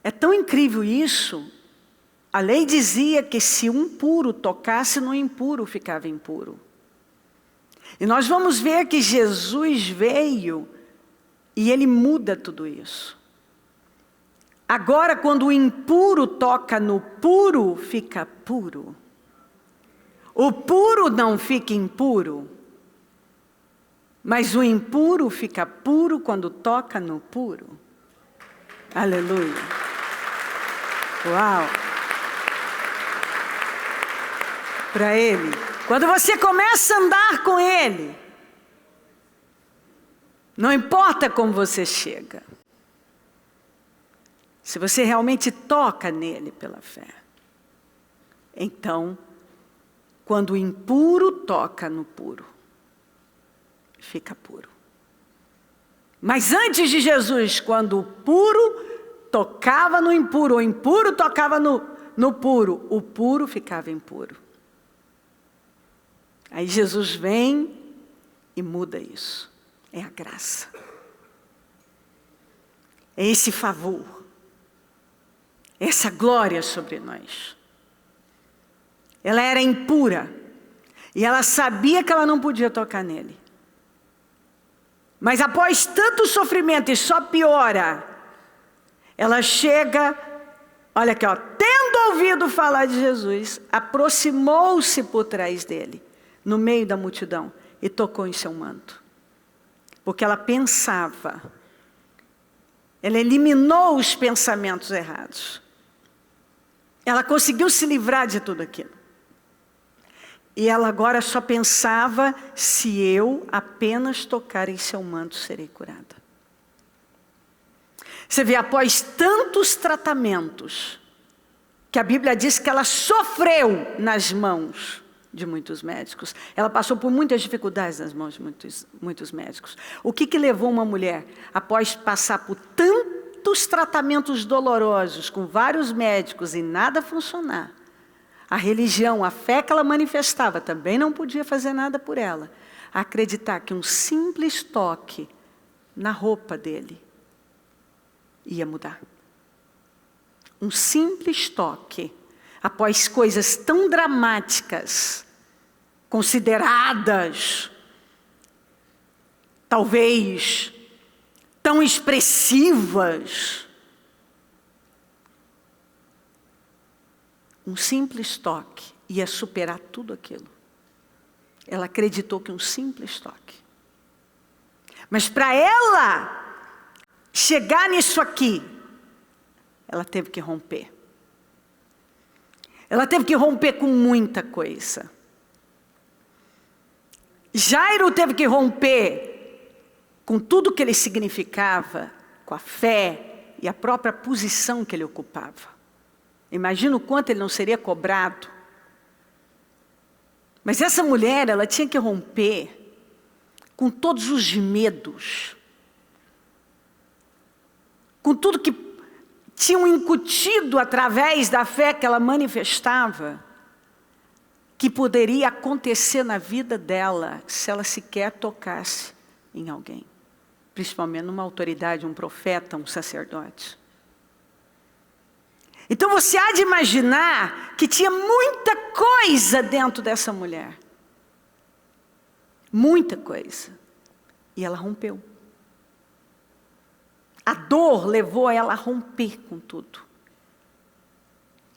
A: é tão incrível isso, A lei dizia que se um puro tocasse no impuro, ficava impuro. E nós vamos ver que Jesus veio e ele muda tudo isso. Agora, quando o impuro toca no puro, fica puro. O puro não fica impuro, mas o impuro fica puro quando toca no puro. Aleluia. Uau. Para ele. Quando você começa a andar com ele, não importa como você chega. Se você realmente toca nele pela fé. Então, quando o impuro toca no puro, fica puro. Mas antes de Jesus, quando o puro tocava no impuro, o impuro tocava no puro, o puro ficava impuro. Aí Jesus vem e muda isso. É a graça. É esse favor. Essa glória sobre nós. Ela era impura. E ela sabia que ela não podia tocar nele. Mas após tanto sofrimento e só piora, ela chega, olha aqui, ó, tendo ouvido falar de Jesus, aproximou-se por trás dele, no meio da multidão, e tocou em seu manto. Porque ela pensava, ela eliminou os pensamentos errados. Ela conseguiu se livrar de tudo aquilo. E ela agora só pensava, se eu apenas tocar em seu manto, serei curada. Você vê, após tantos tratamentos, que a Bíblia diz que ela sofreu nas mãos de muitos médicos. Ela passou por muitas dificuldades nas mãos de muitos médicos. O que levou uma mulher, após passar por tantos tratamentos dolorosos, com vários médicos e nada funcionar, a religião, a fé que ela manifestava, também não podia fazer nada por ela, a acreditar que um simples toque na roupa dele ia mudar. Um simples toque, após coisas tão dramáticas, consideradas, talvez, tão expressivas, um simples toque ia superar tudo aquilo. Ela acreditou que um simples toque. Mas para ela chegar nisso aqui, ela teve que romper. Ela teve que romper com muita coisa. Jairo teve que romper com tudo que ele significava, com a fé e a própria posição que ele ocupava. Imagina o quanto ele não seria cobrado. Mas essa mulher, ela tinha que romper com todos os medos, com tudo que tinham incutido através da fé que ela manifestava, que poderia acontecer na vida dela se ela sequer tocasse em alguém, principalmente numa autoridade, um profeta, um sacerdote. Então você há de imaginar que tinha muita coisa dentro dessa mulher. Muita coisa. E ela rompeu. A dor levou ela a romper com tudo.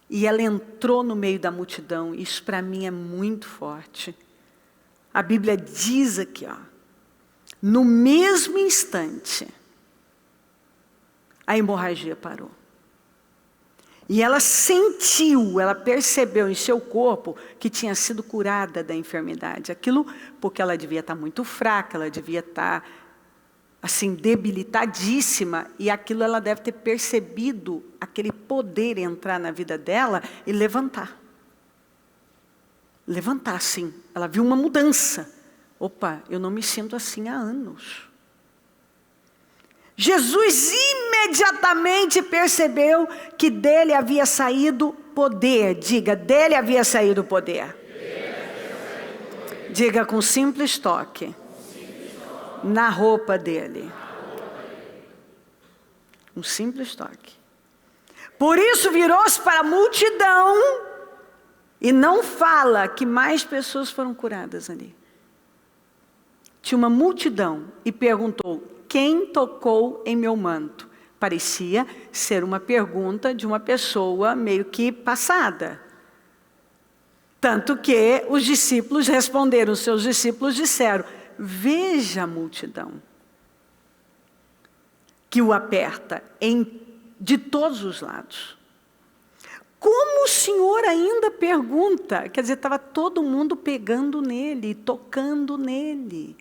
A: E ela entrou no meio da multidão. Isso para mim é muito forte. A Bíblia diz aqui, ó, no mesmo instante, a hemorragia parou. E ela sentiu, ela percebeu em seu corpo que tinha sido curada da enfermidade. Aquilo porque ela devia estar muito fraca, ela devia estar assim debilitadíssima, e aquilo ela deve ter percebido aquele poder entrar na vida dela e levantar. Levantar, sim. Ela viu uma mudança. Opa, eu não me sinto assim há anos. Jesus imediatamente percebeu que dele havia saído poder. Diga, dele havia saído poder. Diga, com simples toque. Na roupa dele. Um simples toque. Por isso virou-se para a multidão e não fala que mais pessoas foram curadas ali. Tinha uma multidão e perguntou: quem tocou em meu manto? Parecia ser uma pergunta de uma pessoa meio que passada. Tanto que os discípulos responderam, seus discípulos disseram: veja a multidão que o aperta de todos os lados. Como o Senhor ainda pergunta? Quer dizer, estava todo mundo pegando nele, tocando nele.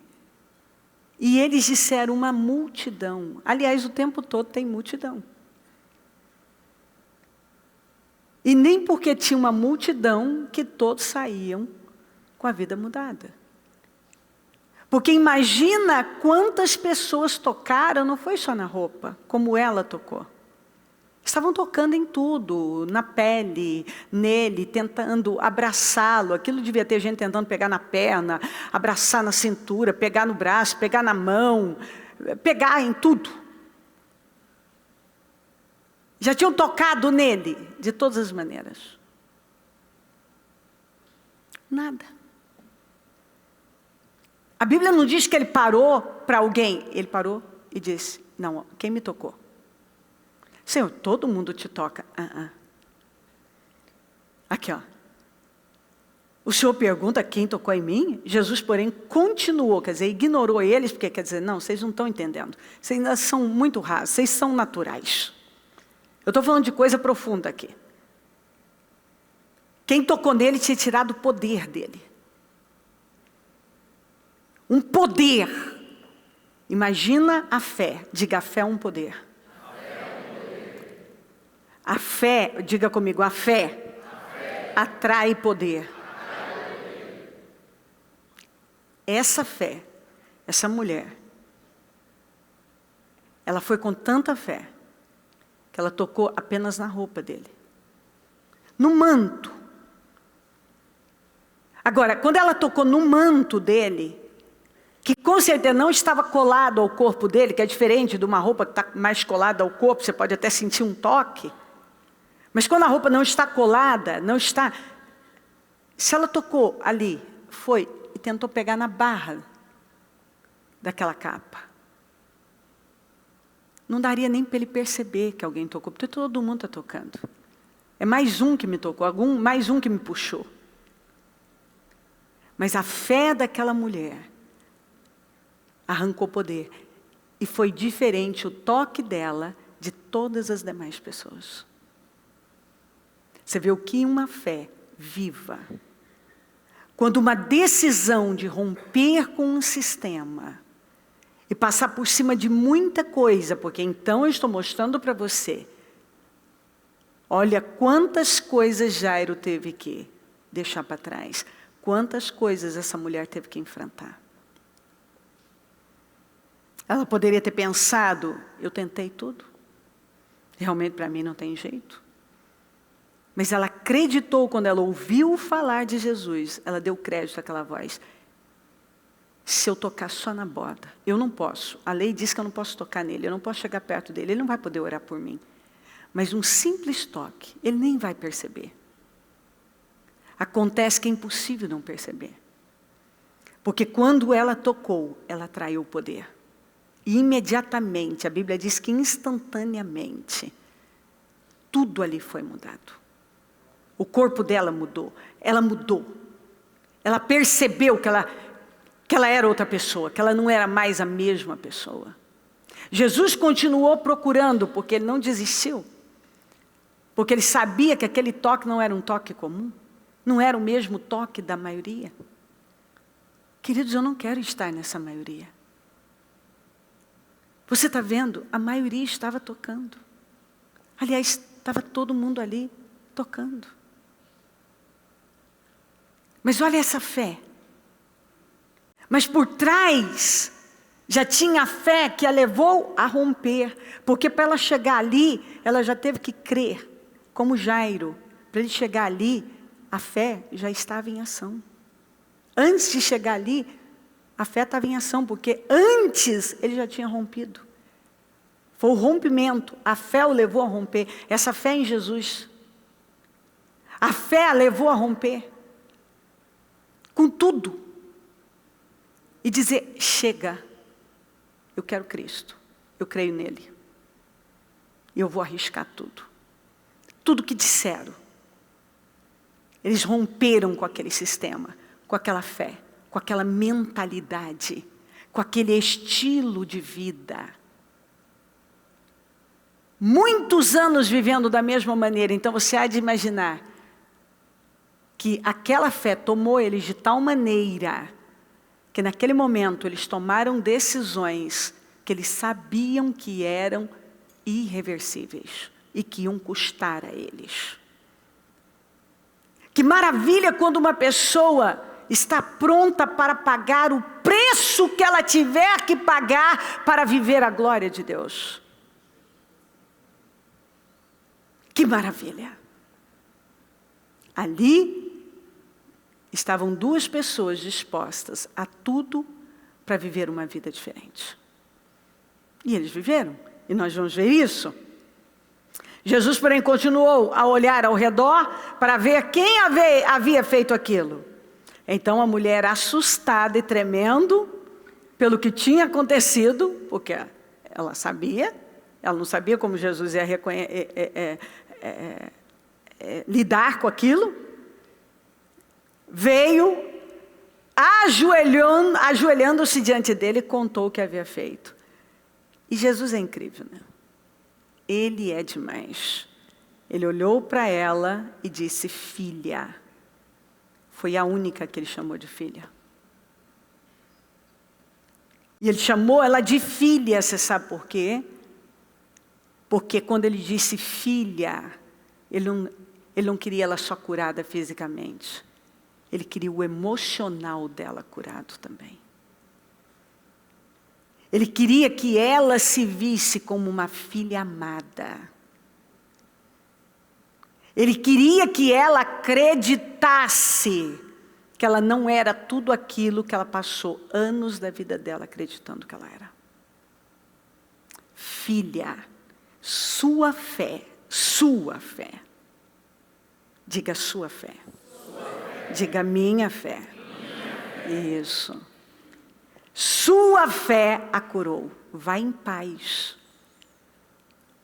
A: E eles disseram uma multidão. Aliás, o tempo todo tem multidão. E nem porque tinha uma multidão que todos saíam com a vida mudada. Porque imagina quantas pessoas tocaram, não foi só na roupa, como ela tocou. Estavam tocando em tudo, na pele, nele, tentando abraçá-lo. Aquilo devia ter gente tentando pegar na perna, abraçar na cintura, pegar no braço, pegar na mão, pegar em tudo. Já tinham tocado nele, de todas as maneiras. Nada. A Bíblia não diz que ele parou para alguém. Ele parou e disse: não, quem me tocou? Senhor, todo mundo te toca. Aqui, ó. O Senhor pergunta quem tocou em mim? Jesus, porém, continuou, quer dizer, ignorou eles, porque quer dizer, não, vocês não estão entendendo. Vocês ainda são muito rasos, vocês são naturais. Eu estou falando de coisa profunda aqui. Quem tocou nele tinha tirado o poder dele. Um poder. Imagina a fé. Diga, a fé é um poder. A fé, diga comigo, a fé atrai poder. Essa fé, essa mulher, ela foi com tanta fé, que ela tocou apenas na roupa dele. No manto. Agora, quando ela tocou no manto dele, que com certeza não estava colado ao corpo dele, que é diferente de uma roupa que está mais colada ao corpo, você pode até sentir um toque. Mas quando a roupa não está colada, não está... Se ela tocou ali, foi e tentou pegar na barra daquela capa. Não daria nem para ele perceber que alguém tocou, porque todo mundo está tocando. É mais um que me tocou, mais um que me puxou. Mas a fé daquela mulher arrancou poder. E foi diferente o toque dela de todas as demais pessoas. Você vê o que uma fé viva. Quando uma decisão de romper com um sistema e passar por cima de muita coisa, porque então eu estou mostrando para você, olha quantas coisas Jairo teve que deixar para trás, quantas coisas essa mulher teve que enfrentar. Ela poderia ter pensado, eu tentei tudo, realmente para mim não tem jeito. Mas ela acreditou quando ela ouviu falar de Jesus, ela deu crédito àquela voz. Se eu tocar só na borda, eu não posso. A lei diz que eu não posso tocar nele, eu não posso chegar perto dele, ele não vai poder orar por mim. Mas um simples toque, ele nem vai perceber. Acontece que é impossível não perceber. Porque quando ela tocou, ela atraiu o poder. E imediatamente, a Bíblia diz que instantaneamente, tudo ali foi mudado. O corpo dela mudou, ela mudou. Ela percebeu que ela era outra pessoa, que ela não era mais a mesma pessoa. Jesus continuou procurando, porque ele não desistiu. Porque ele sabia que aquele toque não era um toque comum. Não era o mesmo toque da maioria. Queridos, eu não quero estar nessa maioria. Você está vendo? A maioria estava tocando. Aliás, estava todo mundo ali tocando. Mas olha essa fé. Mas por trás, já tinha a fé que a levou a romper. Porque para ela chegar ali, ela já teve que crer. Como Jairo, para ele chegar ali, a fé já estava em ação. Antes de chegar ali, a fé estava em ação, porque antes ele já tinha rompido. Foi o rompimento. A fé o levou a romper. Essa fé em Jesus. A fé a levou a romper. Com tudo. E dizer, chega. Eu quero Cristo. Eu creio nele. E eu vou arriscar tudo. Tudo que disseram. Eles romperam com aquele sistema. Com aquela fé. Com aquela mentalidade. Com aquele estilo de vida. Muitos anos vivendo da mesma maneira. Então você há de imaginar que aquela fé tomou eles de tal maneira que naquele momento eles tomaram decisões que eles sabiam que eram irreversíveis e que iam custar a eles. Que maravilha quando uma pessoa está pronta para pagar o preço que ela tiver que pagar para viver a glória de Deus. Que maravilha! Ali estavam duas pessoas dispostas a tudo para viver uma vida diferente. E eles viveram, e nós vamos ver isso. Jesus, porém, continuou a olhar ao redor para ver quem havia feito aquilo. Então a mulher, assustada e tremendo pelo que tinha acontecido, porque ela sabia, ela não sabia como Jesus ia lidar com aquilo, veio, ajoelhando-se diante dele, contou o que havia feito. E Jesus é incrível, né? Ele é demais. Ele olhou para ela e disse, filha. Foi a única que ele chamou de filha. E ele chamou ela de filha, você sabe por quê? Porque quando ele disse filha, ele não queria ela só curada fisicamente. Ele queria o emocional dela curado também. Ele queria que ela se visse como uma filha amada. Ele queria que ela acreditasse que ela não era tudo aquilo que ela passou anos da vida dela acreditando que ela era. Filha, sua fé. Diga sua fé. Diga minha fé. Isso. Sua fé a curou. Vá em paz.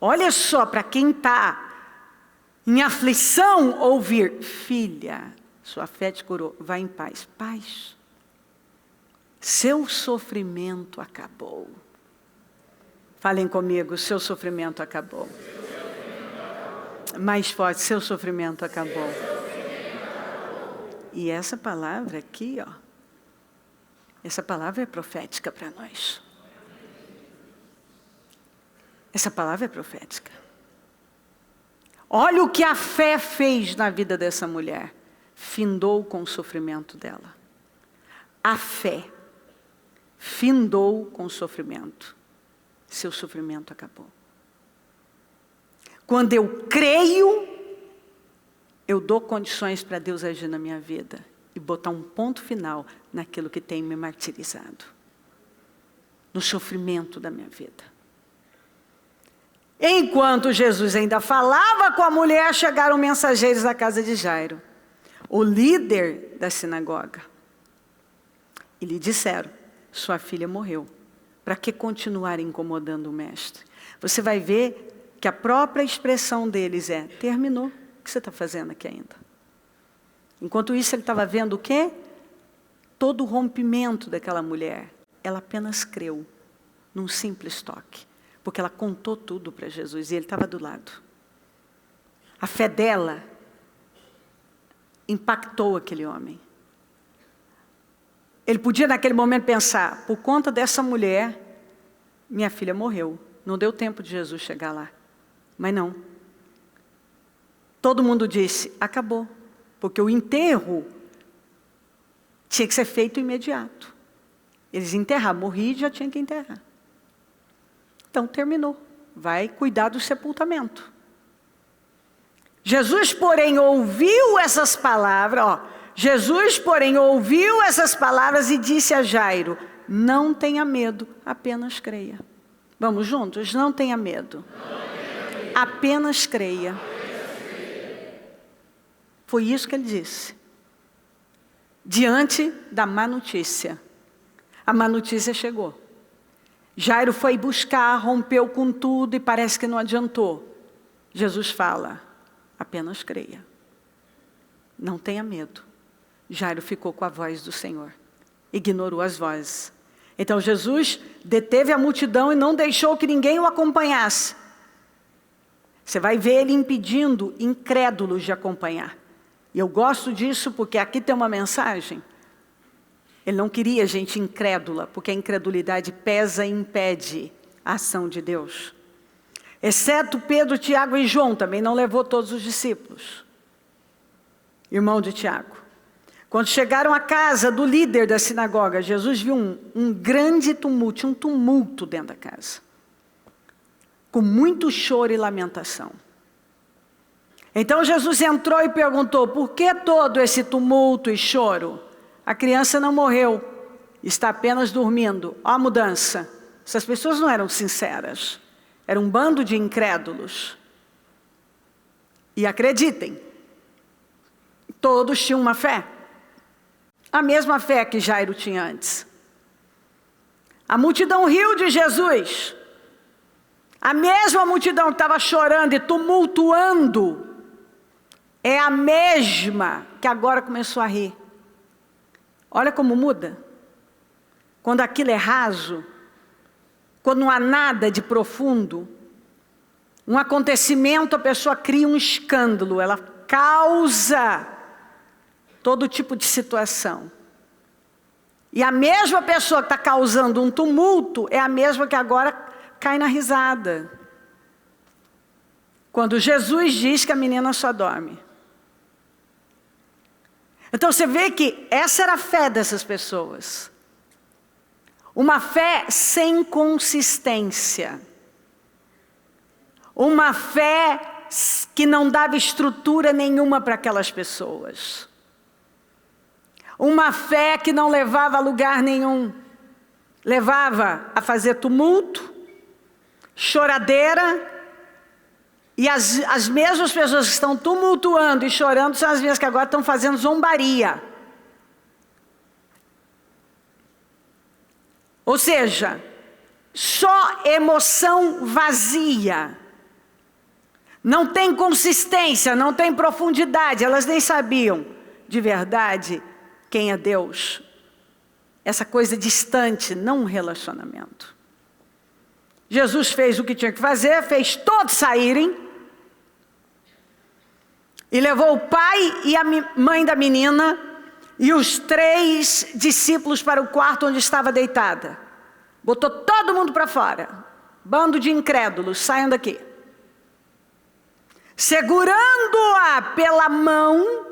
A: Olha só, para quem está em aflição, ouvir, filha, sua fé te curou. Vá em paz. Paz. Seu sofrimento acabou. Falem comigo, seu sofrimento acabou. Mais forte, seu sofrimento acabou. E essa palavra aqui, ó. Essa palavra é profética para nós. Essa palavra é profética. Olha o que a fé fez na vida dessa mulher. Findou com o sofrimento dela. A fé findou com o sofrimento. Seu sofrimento acabou. Quando eu creio, eu dou condições para Deus agir na minha vida e botar um ponto final naquilo que tem me martirizado, no sofrimento da minha vida. Enquanto Jesus ainda falava com a mulher, chegaram mensageiros da casa de Jairo, o líder da sinagoga, e lhe disseram, sua filha morreu, para que continuar incomodando o mestre? Você vai ver que a própria expressão deles é, terminou, o que você está fazendo aqui ainda? Enquanto isso ele estava vendo o quê? Todo o rompimento daquela mulher. Ela apenas creu, num simples toque, porque ela contou tudo para Jesus e ele estava do lado. A fé dela impactou aquele homem. Ele podia naquele momento pensar, por conta dessa mulher, minha filha morreu. Não deu tempo de Jesus chegar lá. Mas não. Todo mundo disse, acabou. Porque o enterro tinha que ser feito imediato. Eles enterraram, morri e já tinha que enterrar. Então terminou. Vai cuidar do sepultamento. Jesus, porém, ouviu essas palavras, Jesus, porém, ouviu essas palavras e disse a Jairo, não tenha medo, apenas creia. Vamos juntos? Não tenha medo. Apenas creia. Foi isso que ele disse. Diante da má notícia. A má notícia chegou. Jairo foi buscar, rompeu com tudo e parece que não adiantou. Jesus fala, apenas creia. Não tenha medo. Jairo ficou com a voz do Senhor. Ignorou as vozes. Então Jesus deteve a multidão e não deixou que ninguém o acompanhasse. Você vai ver ele impedindo incrédulos de acompanhar. E eu gosto disso porque aqui tem uma mensagem. Ele não queria gente incrédula, porque a incredulidade pesa e impede a ação de Deus. Exceto Pedro, Tiago e João, também não levou todos os discípulos. Irmão de Tiago. Quando chegaram à casa do líder da sinagoga, Jesus viu um grande tumulto, tinha um tumulto dentro da casa. Com muito choro e lamentação. Então Jesus entrou e perguntou, por que todo esse tumulto e choro? A criança não morreu, está apenas dormindo. Ó a mudança. Essas pessoas não eram sinceras. Era um bando de incrédulos. E acreditem, todos tinham uma fé. A mesma fé que Jairo tinha antes. A multidão riu de Jesus. A mesma multidão que estava chorando e tumultuando, é a mesma que agora começou a rir. Olha como muda. Quando aquilo é raso, quando não há nada de profundo, um acontecimento, a pessoa cria um escândalo, ela causa todo tipo de situação. E a mesma pessoa que está causando um tumulto, é a mesma que agora cai na risada. Quando Jesus diz que a menina só dorme. Então você vê que essa era a fé dessas pessoas. Uma fé sem consistência. Uma fé que não dava estrutura nenhuma para aquelas pessoas. Uma fé que não levava a lugar nenhum. Levava a fazer tumulto, choradeira. E as mesmas pessoas que estão tumultuando e chorando são as mesmas que agora estão fazendo zombaria. Ou seja, só emoção vazia. Não tem consistência, não tem profundidade. Elas nem sabiam de verdade quem é Deus. Essa coisa distante, não um relacionamento. Jesus fez o que tinha que fazer, fez todos saírem. E levou o pai e a mãe da menina e os 3 discípulos para o quarto onde estava deitada. Botou todo mundo para fora. Bando de incrédulos, saiam daqui. Segurando-a pela mão,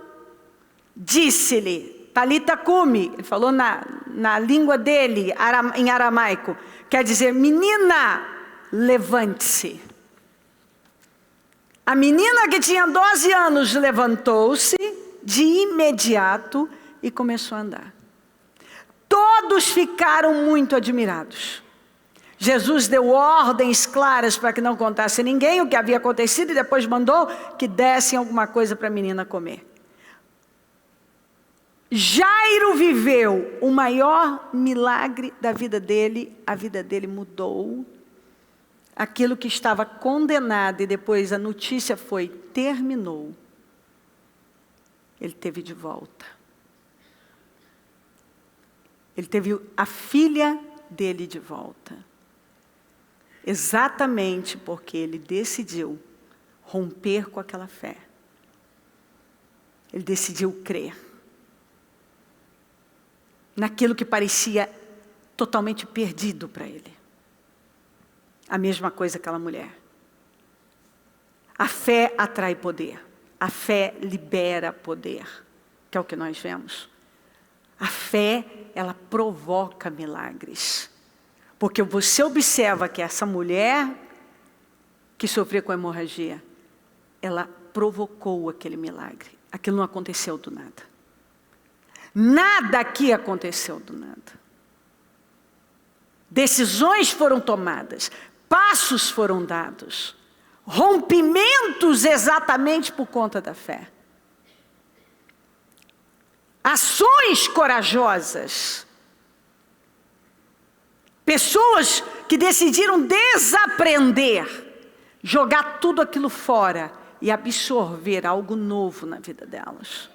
A: disse-lhe, Talita cumi, ele falou na língua dele, em aramaico, quer dizer, menina, levante-se. A menina que tinha 12 anos levantou-se de imediato e começou a andar. Todos ficaram muito admirados. Jesus deu ordens claras para que não contasse a ninguém o que havia acontecido e depois mandou que dessem alguma coisa para a menina comer. Jairo viveu o maior milagre da vida dele, a vida dele mudou. Aquilo que estava condenado e depois a notícia foi, terminou. Ele teve de volta. Ele teve a filha dele de volta. Exatamente porque ele decidiu romper com aquela fé. Ele decidiu crer. Naquilo que parecia totalmente perdido para ele. A mesma coisa aquela mulher. A fé atrai poder. A fé libera poder. Que é o que nós vemos. A fé, ela provoca milagres. Porque você observa que essa mulher que sofreu com hemorragia, ela provocou aquele milagre. Aquilo não aconteceu do nada. Nada aqui aconteceu do nada. Decisões foram tomadas. passos foram dados, rompimentos exatamente por conta da fé. Ações corajosas. Pessoas que decidiram desaprender, jogar tudo aquilo fora e absorver algo novo na vida delas.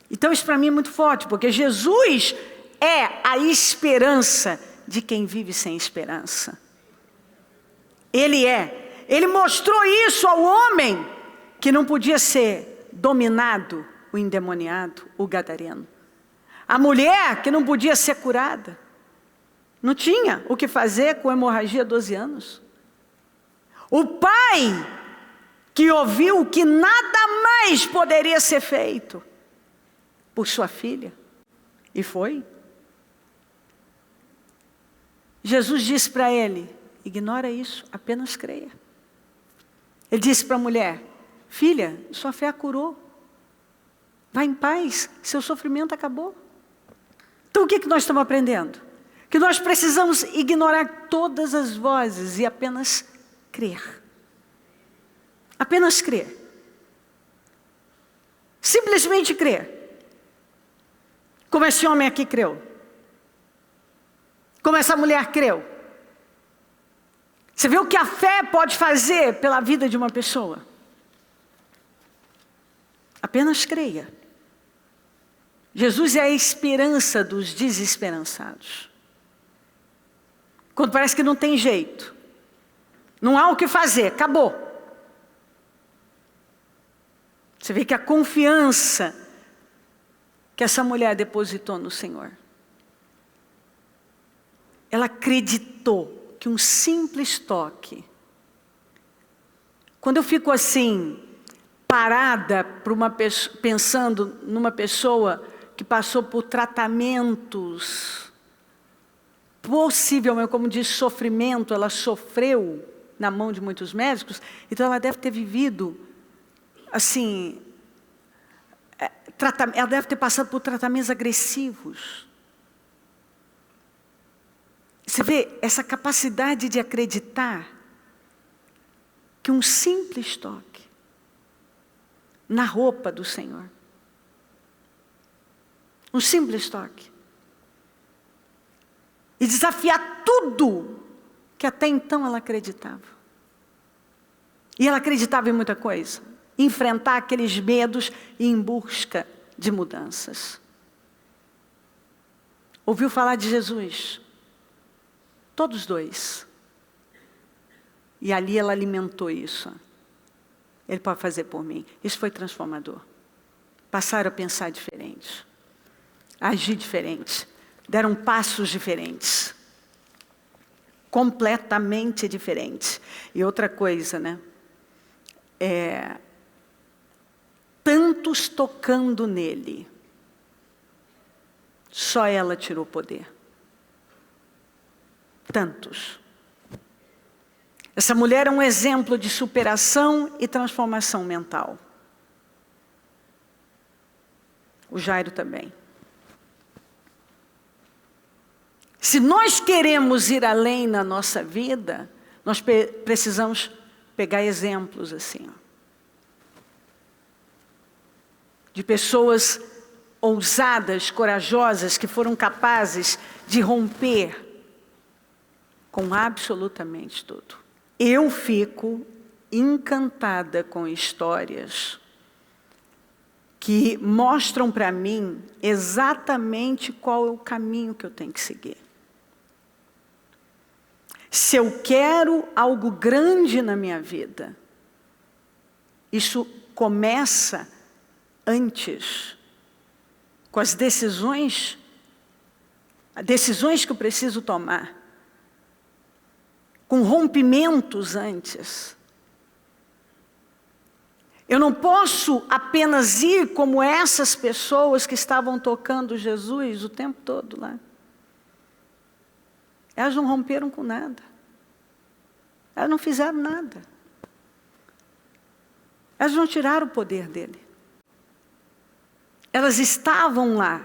A: Então isso para mim é muito forte, porque Jesus é a esperança de quem vive sem esperança. Ele mostrou isso ao homem que não podia ser dominado, o endemoniado, o gadareno. A mulher que não podia ser curada. Não tinha o que fazer com hemorragia há 12 anos. O pai que ouviu que nada mais poderia ser feito por sua filha. E foi. Jesus disse para ele, ignora isso, apenas creia. Ele disse para a mulher, filha, sua fé a curou. Vá em paz, seu sofrimento acabou. Então o que nós estamos aprendendo? Que nós precisamos ignorar todas as vozes e apenas crer. Apenas crer. Simplesmente crer. Como esse homem aqui creu. Como essa mulher creu. Você vê o que a fé pode fazer pela vida de uma pessoa? Apenas creia. Jesus é a esperança dos desesperançados. Quando parece que não tem jeito. Não há o que fazer, acabou. Você vê que a confiança que essa mulher depositou no Senhor. Ela acreditou que um simples toque. Quando eu fico assim, parada por pensando numa pessoa que passou por tratamentos, possivelmente, como diz, sofrimento, ela sofreu na mão de muitos médicos, então ela deve ter vivido, assim, ela deve ter passado por tratamentos agressivos. Você vê essa capacidade de acreditar que um simples toque na roupa do Senhor, um simples toque, e desafiar tudo que até então ela acreditava. E ela acreditava em muita coisa. Enfrentar aqueles medos e ir em busca de mudanças. Ouviu falar de Jesus? Todos dois. E ali ela alimentou isso. Ele pode fazer por mim. Isso foi transformador. Passaram a pensar diferente. A agir diferente. Deram passos diferentes. Completamente diferentes. E outra coisa, né? Tantos tocando nele. Só ela tirou o poder. Tantos. Essa mulher é um exemplo de superação e transformação mental. O Jairo também. Se nós queremos ir além na nossa vida, nós precisamos pegar exemplos assim, ó, de pessoas ousadas, corajosas, que foram capazes de romper com absolutamente tudo. Eu fico encantada com histórias que mostram para mim exatamente qual é o caminho que eu tenho que seguir. Se eu quero algo grande na minha vida, isso começa antes, com as decisões que eu preciso tomar, com rompimentos antes. Eu não posso apenas ir como essas pessoas que estavam tocando Jesus o tempo todo lá. Elas não romperam com nada. Elas não fizeram nada. Elas não tiraram o poder dele. Elas estavam lá.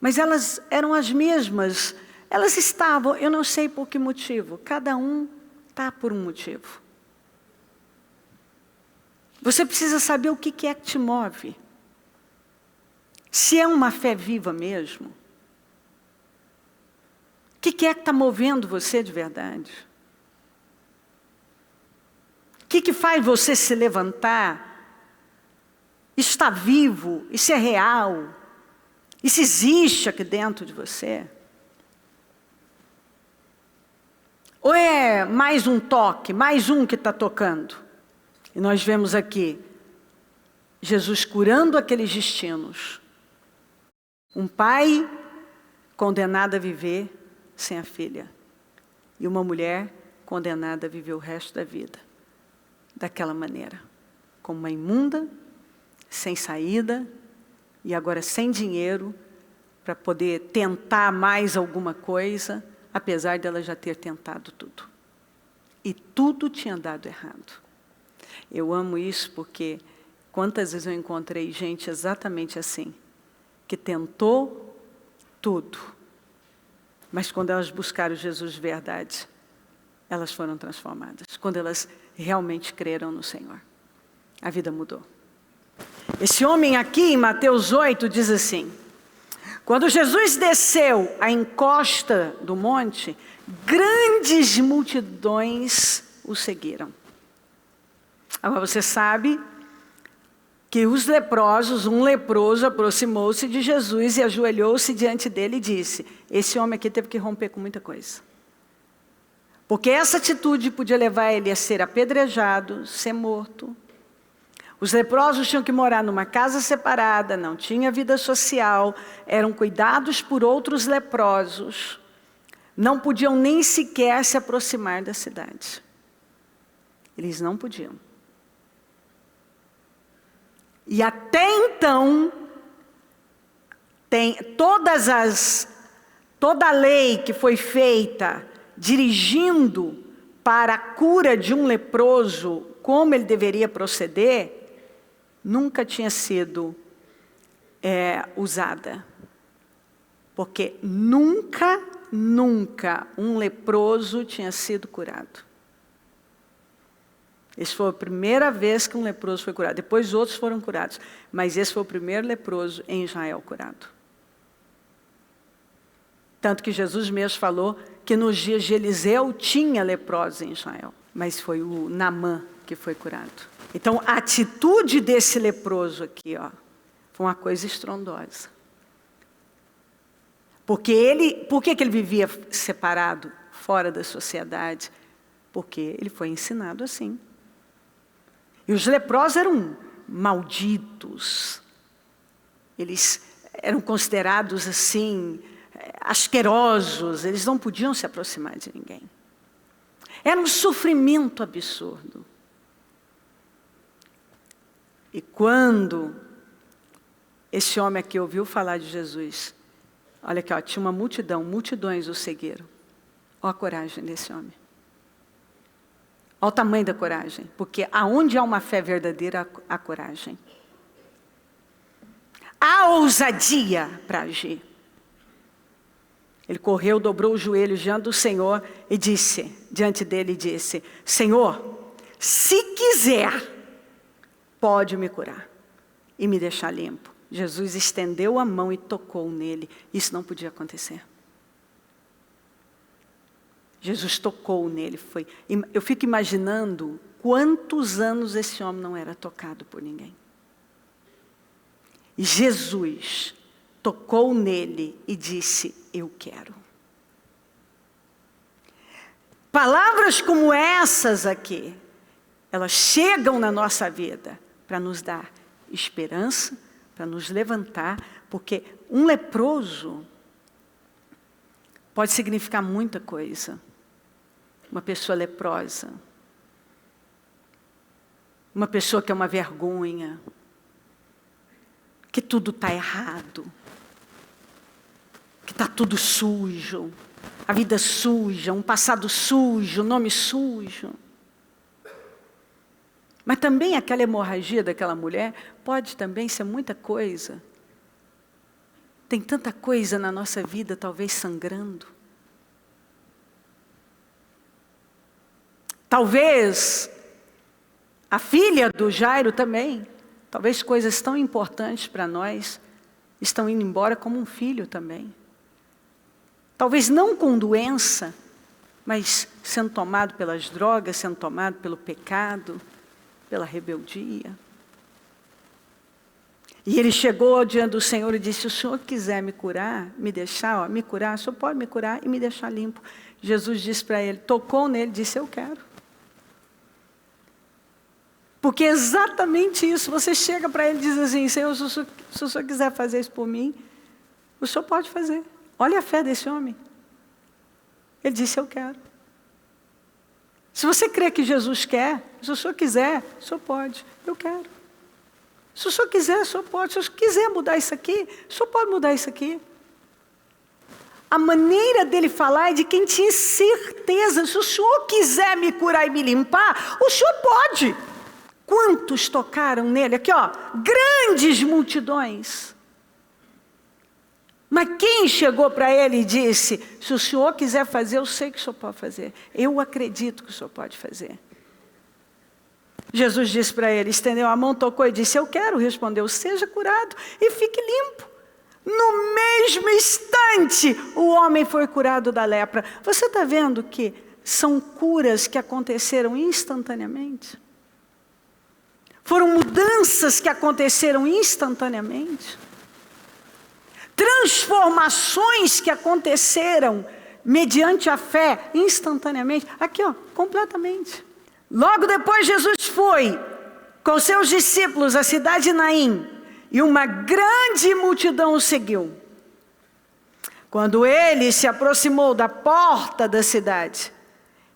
A: Mas elas eram as mesmas Elas estavam, eu não sei por que motivo, cada um está por um motivo. Você precisa saber o que é que te move. Se é uma fé viva mesmo. O que é que está movendo você de verdade? O que faz você se levantar? Isso está vivo, isso é real, isso existe aqui dentro de você? Ou é mais um toque, mais um que está tocando? E nós vemos aqui, Jesus curando aqueles destinos. Um pai condenado a viver sem a filha. E uma mulher condenada a viver o resto da vida daquela maneira. Como uma imunda, sem saída, e agora sem dinheiro, para poder tentar mais alguma coisa, apesar dela já ter tentado tudo. E tudo tinha dado errado. Eu amo isso porque quantas vezes eu encontrei gente exatamente assim, que tentou tudo, mas quando elas buscaram Jesus de verdade, elas foram transformadas. Quando elas realmente creram no Senhor, a vida mudou. Esse homem aqui, em Mateus 8, diz assim: quando Jesus desceu a encosta do monte, grandes multidões o seguiram. Agora você sabe que os leprosos, um leproso aproximou-se de Jesus e ajoelhou-se diante dele e disse: esse homem aqui teve que romper com muita coisa. Porque essa atitude podia levar ele a ser apedrejado, ser morto. Os leprosos tinham que morar numa casa separada, não tinha vida social, eram cuidados por outros leprosos, não podiam nem sequer se aproximar da cidade. Eles não podiam. E até então, toda a lei que foi feita dirigindo para a cura de um leproso, como ele deveria proceder, nunca tinha sido usada. Porque nunca um leproso tinha sido curado. Essa foi a primeira vez que um leproso foi curado. Depois outros foram curados. Mas esse foi o primeiro leproso em Israel curado. Tanto que Jesus mesmo falou que nos dias de Eliseu tinha leprosos em Israel. Mas foi o Naamã que foi curado. Então a atitude desse leproso aqui, foi uma coisa estrondosa. Por que ele vivia separado, fora da sociedade? Porque ele foi ensinado assim. E os leprosos eram malditos. Eles eram considerados assim, asquerosos. Eles não podiam se aproximar de ninguém. Era um sofrimento absurdo. E quando esse homem aqui ouviu falar de Jesus, olha aqui, tinha uma multidão, multidões o seguiram. Olha a coragem desse homem. Olha o tamanho da coragem, porque aonde há uma fé verdadeira, há coragem. Há ousadia para agir. Ele correu, dobrou os joelhos diante do Senhor e disse, diante dele, disse: Senhor, se quiser, pode me curar e me deixar limpo. Jesus estendeu a mão e tocou nele. Isso não podia acontecer. Jesus tocou nele. Eu fico imaginando quantos anos esse homem não era tocado por ninguém. E Jesus tocou nele e disse: eu quero. Palavras como essas aqui, elas chegam na nossa vida para nos dar esperança, para nos levantar, porque um leproso pode significar muita coisa. Uma pessoa leprosa, uma pessoa que é uma vergonha, que tudo está errado, que está tudo sujo, a vida suja, um passado sujo, um nome sujo. Mas também aquela hemorragia daquela mulher pode também ser muita coisa. Tem tanta coisa na nossa vida talvez sangrando, Talvez a filha do Jairo também. Talvez coisas tão importantes para nós estão indo embora como um filho também. Talvez não com doença, mas sendo tomado pelas drogas, sendo tomado pelo pecado, pela rebeldia. E ele chegou diante do Senhor e disse: se o Senhor quiser me curar, me deixar, me curar, o Senhor pode me curar e me deixar limpo. Jesus disse para ele, tocou nele, disse: eu quero. Porque é exatamente isso. Você chega para ele e diz assim: Senhor, se o Senhor quiser fazer isso por mim, o Senhor pode fazer. Olha a fé desse homem. Ele disse: eu quero. Se você crê que Jesus quer, se o Senhor quiser, o Senhor pode. Eu quero. Se o Senhor quiser, o Senhor pode. Se o Senhor quiser mudar isso aqui, o Senhor pode mudar isso aqui. A maneira dele falar é de quem tinha certeza. Se o Senhor quiser me curar e me limpar, o Senhor pode. Quantos tocaram nele? Aqui, ó, grandes multidões. Mas quem chegou para ele e disse: se o Senhor quiser fazer, eu sei que o Senhor pode fazer. Eu acredito que o Senhor pode fazer. Jesus disse para ele, estendeu a mão, tocou e disse: eu quero. Respondeu: seja curado e fique limpo. No mesmo instante, o homem foi curado da lepra. Você está vendo que são curas que aconteceram instantaneamente? Foram mudanças que aconteceram instantaneamente. Transformações que aconteceram mediante a fé instantaneamente. Aqui, ó, completamente. Logo depois Jesus foi com seus discípulos à cidade de Naim, e uma grande multidão o seguiu. Quando ele se aproximou da porta da cidade,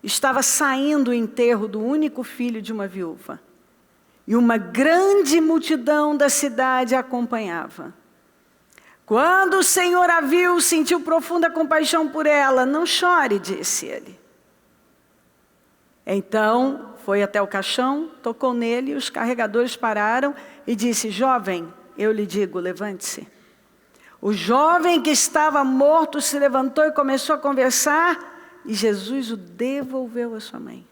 A: estava saindo o enterro do único filho de uma viúva. E uma grande multidão da cidade a acompanhava. Quando o Senhor a viu, sentiu profunda compaixão por ela. Não chore, disse ele. Então, foi até o caixão, tocou nele, os carregadores pararam e disse: jovem, eu lhe digo, levante-se. O jovem que estava morto se levantou e começou a conversar, e Jesus o devolveu à sua mãe.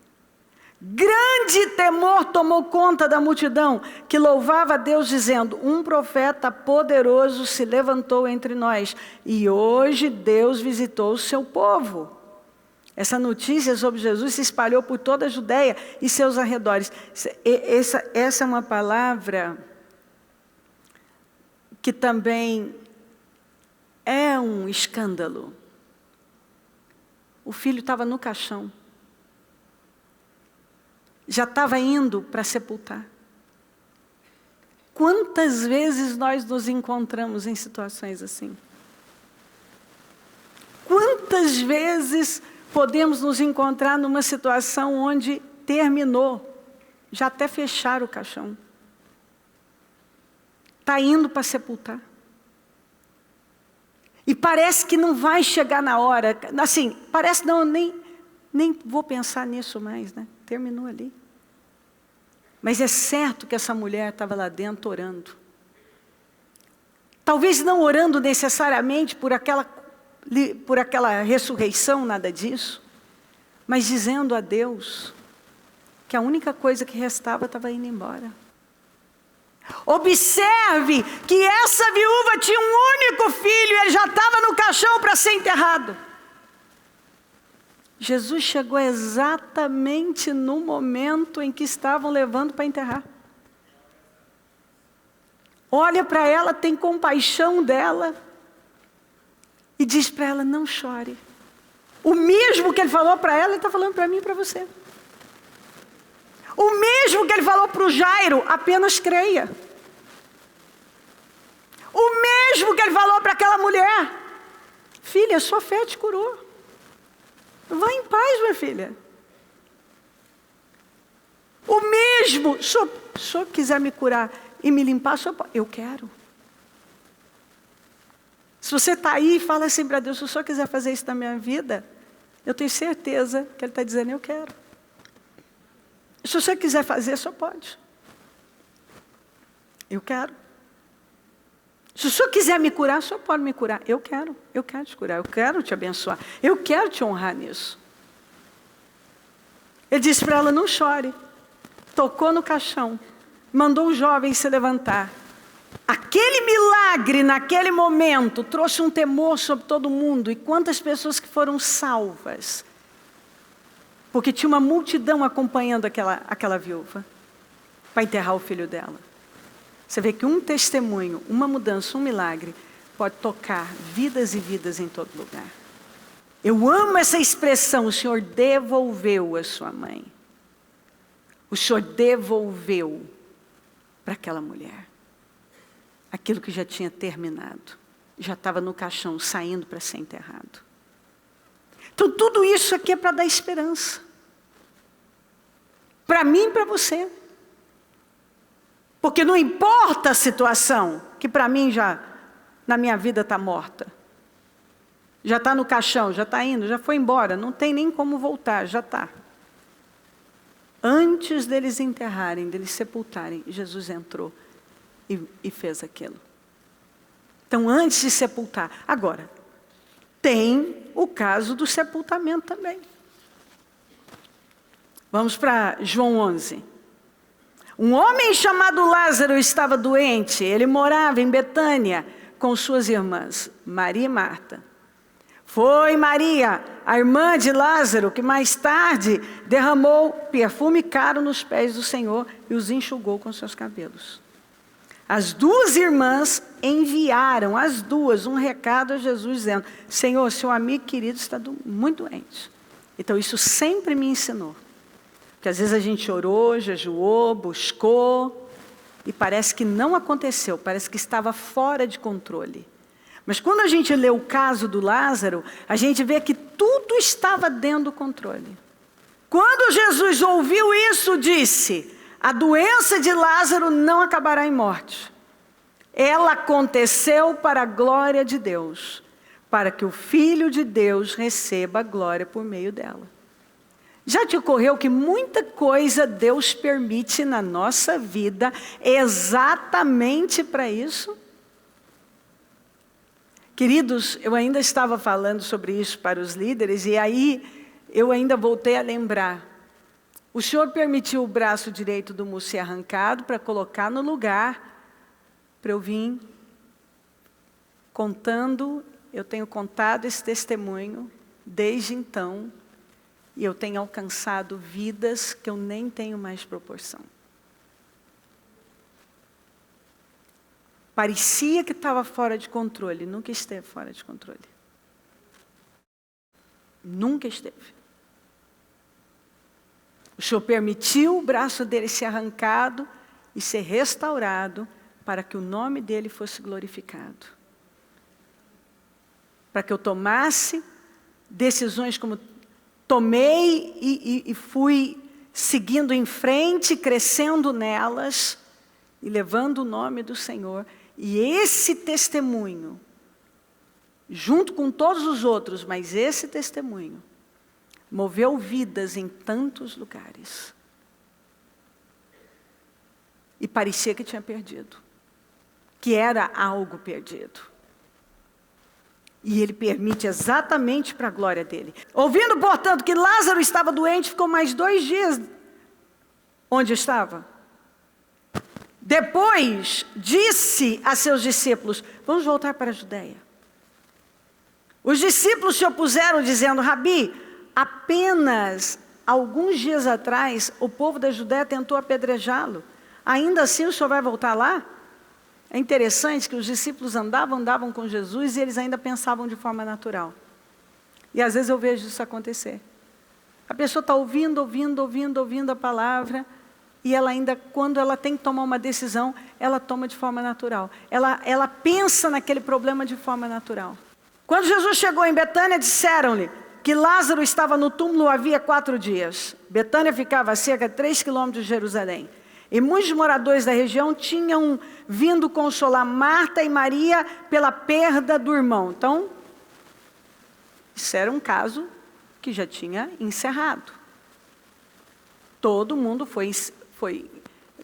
A: Grande temor tomou conta da multidão, que louvava a Deus dizendo: um profeta poderoso se levantou entre nós, e hoje Deus visitou o seu povo. Essa notícia sobre Jesus se espalhou por toda a Judeia e seus arredores. Essa é uma palavra que também é um escândalo. O filho estava no caixão. Já estava indo para sepultar. Quantas vezes nós nos encontramos em situações assim? Quantas vezes podemos nos encontrar numa situação onde terminou, já até fechar o caixão. Está indo para sepultar. E parece que não vai chegar na hora. Assim, parece, não, nem vou pensar nisso mais, né? Terminou ali. Mas é certo que essa mulher estava lá dentro orando. Talvez não orando necessariamente por aquela ressurreição, nada disso. Mas dizendo a Deus que a única coisa que restava estava indo embora. Observe que essa viúva tinha um único filho e ele já estava no caixão para ser enterrado. Jesus chegou exatamente no momento em que estavam levando para enterrar. Olha para ela, tem compaixão dela e diz para ela: não chore. O mesmo que ele falou para ela, ele está falando para mim e para você. O mesmo que ele falou para o Jairo: apenas creia. O mesmo que ele falou para aquela mulher: filha, sua fé te curou. Vá em paz, minha filha. O mesmo, se o senhor quiser me curar e me limpar, eu quero. Se você está aí e fala assim para Deus: se o senhor quiser fazer isso na minha vida, eu tenho certeza que Ele está dizendo: eu quero. Se o senhor quiser fazer, o senhor pode. Eu quero. Se o senhor quiser me curar, o senhor pode me curar. Eu quero te curar, eu quero te abençoar, eu quero te honrar nisso. Ele disse para ela, não chore. Tocou no caixão, mandou o jovem se levantar. Aquele milagre, naquele momento, trouxe um temor sobre todo mundo. E quantas pessoas que foram salvas. Porque tinha uma multidão acompanhando aquela viúva para enterrar o filho dela. Você vê que um testemunho, uma mudança, um milagre, pode tocar vidas e vidas em todo lugar. Eu amo essa expressão, o Senhor devolveu a sua mãe. O Senhor devolveu para aquela mulher aquilo que já tinha terminado. Já estava no caixão, saindo para ser enterrado. Então tudo isso aqui é para dar esperança. Para mim e para você. Porque não importa a situação, que para mim já, na minha vida está morta. Já está no caixão, já está indo, já foi embora, não tem nem como voltar, já está. Antes deles enterrarem, deles sepultarem, Jesus entrou e fez aquilo. Então, antes de sepultar. Agora, tem o caso do sepultamento também. Vamos para João 11. Um homem chamado Lázaro estava doente. Ele morava em Betânia com suas irmãs, Maria e Marta. Foi Maria, a irmã de Lázaro, que mais tarde derramou perfume caro nos pés do Senhor e os enxugou com seus cabelos. As duas irmãs enviaram, as duas, um recado a Jesus dizendo, Senhor, seu amigo querido está muito doente. Então isso sempre me ensinou. Porque às vezes a gente orou, jejuou, buscou, e parece que não aconteceu, parece que estava fora de controle. Mas quando a gente lê o caso do Lázaro, a gente vê que tudo estava dentro do controle. Quando Jesus ouviu isso, disse, a doença de Lázaro não acabará em morte. Ela aconteceu para a glória de Deus, para que o Filho de Deus receba a glória por meio dela. Já te ocorreu que muita coisa Deus permite na nossa vida exatamente para isso? Queridos, eu ainda estava falando sobre isso para os líderes e aí eu ainda voltei a lembrar. O Senhor permitiu o braço direito do Mussi arrancado para colocar no lugar, para eu vir contando, eu tenho contado esse testemunho desde então. E eu tenho alcançado vidas que eu nem tenho mais proporção. Parecia que estava fora de controle, nunca esteve fora de controle. Nunca esteve. O Senhor permitiu o braço dele ser arrancado e ser restaurado para que o nome dele fosse glorificado. Para que eu tomasse decisões como tomei e fui seguindo em frente, crescendo nelas e levando o nome do Senhor. E esse testemunho, junto com todos os outros, mas esse testemunho, moveu vidas em tantos lugares. E parecia que tinha perdido, que era algo perdido. E Ele permite exatamente para a glória dEle. Ouvindo, portanto, que Lázaro estava doente, ficou mais 2 dias onde estava. Depois, disse a seus discípulos, vamos voltar para a Judeia. Os discípulos se opuseram, dizendo, Rabi, apenas alguns dias atrás, o povo da Judeia tentou apedrejá-lo. Ainda assim o Senhor vai voltar lá? É interessante que os discípulos andavam com Jesus e eles ainda pensavam de forma natural. E às vezes eu vejo isso acontecer. A pessoa está ouvindo a palavra e ela ainda, quando ela tem que tomar uma decisão, ela toma de forma natural. Ela pensa naquele problema de forma natural. Quando Jesus chegou em Betânia, disseram-lhe que Lázaro estava no túmulo havia 4 dias. Betânia ficava a cerca de 3 quilômetros de Jerusalém. E muitos moradores da região tinham vindo consolar Marta e Maria pela perda do irmão. Então, isso era um caso que já tinha encerrado. Todo mundo foi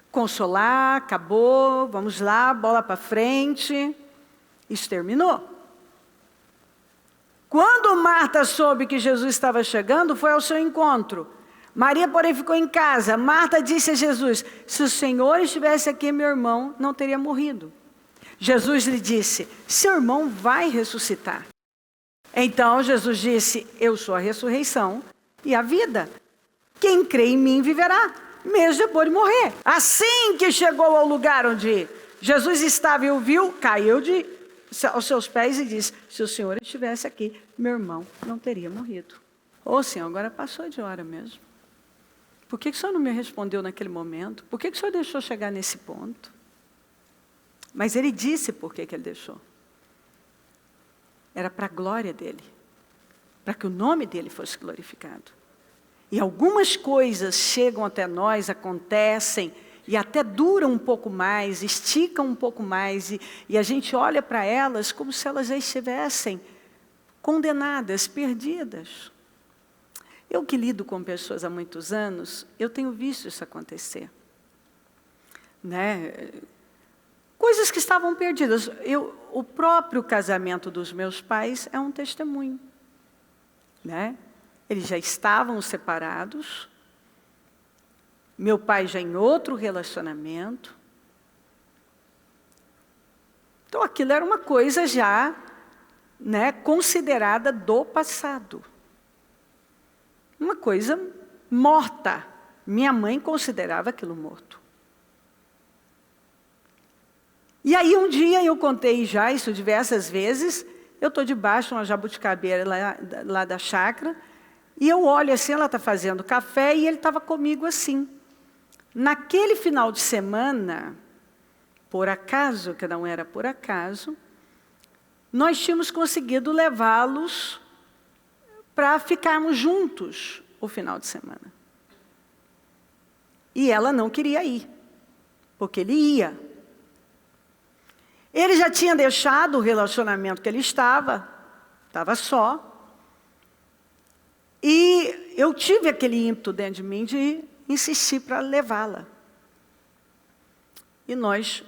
A: consolar, acabou, vamos lá, bola para frente. Isso terminou. Quando Marta soube que Jesus estava chegando, foi ao seu encontro. Maria, porém, ficou em casa. Marta disse a Jesus: se o Senhor estivesse aqui, meu irmão não teria morrido. Jesus lhe disse: seu irmão vai ressuscitar. Então Jesus disse: eu sou a ressurreição e a vida. Quem crê em mim viverá, mesmo depois de morrer. Assim que chegou ao lugar onde Jesus estava e o viu, caiu aos seus pés e disse: se o Senhor estivesse aqui, meu irmão não teria morrido. Ô Senhor, agora passou de hora mesmo. Por que o Senhor não me respondeu naquele momento? Por que o Senhor deixou chegar nesse ponto? Mas ele disse por que ele deixou. Era para a glória dele, para que o nome dele fosse glorificado. E algumas coisas chegam até nós, acontecem, e até duram um pouco mais, esticam um pouco mais, e a gente olha para elas como se elas já estivessem condenadas, perdidas. Eu que lido com pessoas há muitos anos, eu tenho visto isso acontecer. Né? Coisas que estavam perdidas. O próprio casamento dos meus pais é um testemunho. Né? Eles já estavam separados. Meu pai já em outro relacionamento. Então aquilo era uma coisa já, né, considerada do passado. Uma coisa morta. Minha mãe considerava aquilo morto. E aí um dia, eu contei já isso diversas vezes, eu estou debaixo de uma jabuticabeira lá da chácara, e eu olho assim, ela está fazendo café, e ele estava comigo assim. Naquele final de semana, por acaso, que não era por acaso, nós tínhamos conseguido levá-los para ficarmos juntos o final de semana. E ela não queria ir, porque ele ia. Ele já tinha deixado o relacionamento que ele estava só. E eu tive aquele ímpeto dentro de mim de insistir para levá-la. E nós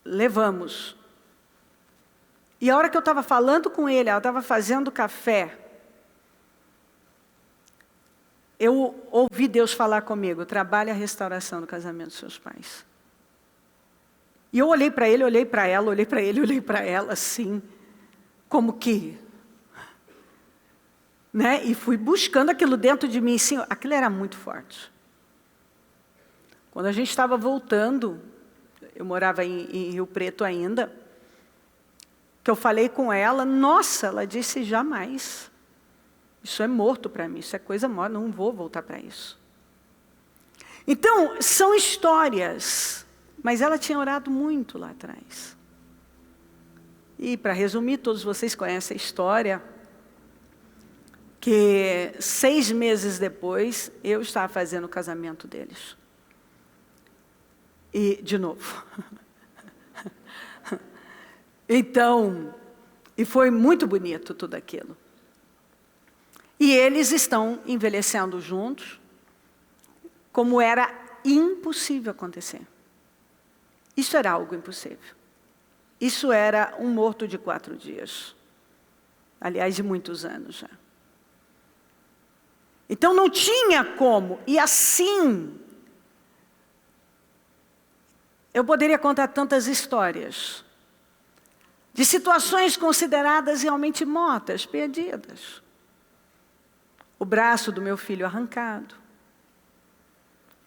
A: levamos. E a hora que eu estava falando com ele, ela estava fazendo café, eu ouvi Deus falar comigo: trabalhe a restauração do casamento dos seus pais. E eu olhei para ele, olhei para ela, olhei para ele, olhei para ela, assim, como que, né? E fui buscando aquilo dentro de mim, assim, aquilo era muito forte. Quando a gente estava voltando, eu morava em Rio Preto ainda, que eu falei com ela, nossa, ela disse: jamais. Isso é morto para mim, isso é coisa morta, não vou voltar para isso. Então, são histórias, mas ela tinha orado muito lá atrás. E, para resumir, todos vocês conhecem a história, que 6 meses depois, eu estava fazendo o casamento deles. E, de novo. Então, e foi muito bonito tudo aquilo. E eles estão envelhecendo juntos, como era impossível acontecer. Isso era algo impossível. Isso era um morto de 4 dias. Aliás, de muitos anos já. Então não tinha como. E assim, eu poderia contar tantas histórias de situações consideradas realmente mortas, perdidas. O braço do meu filho arrancado,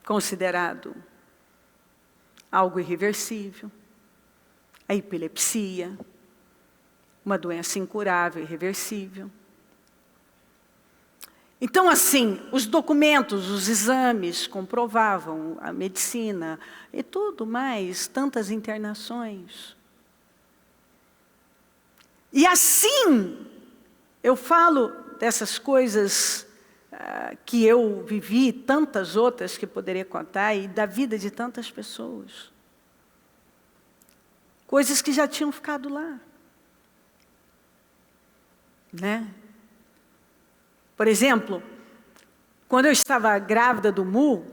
A: considerado algo irreversível. A epilepsia, uma doença incurável, irreversível. Então, assim, os documentos, os exames comprovavam a medicina e tudo mais, tantas internações. E assim, eu falo dessas coisas que eu vivi, tantas outras que poderia contar, e da vida de tantas pessoas. Coisas que já tinham ficado lá. Né? Por exemplo, quando eu estava grávida do Mu,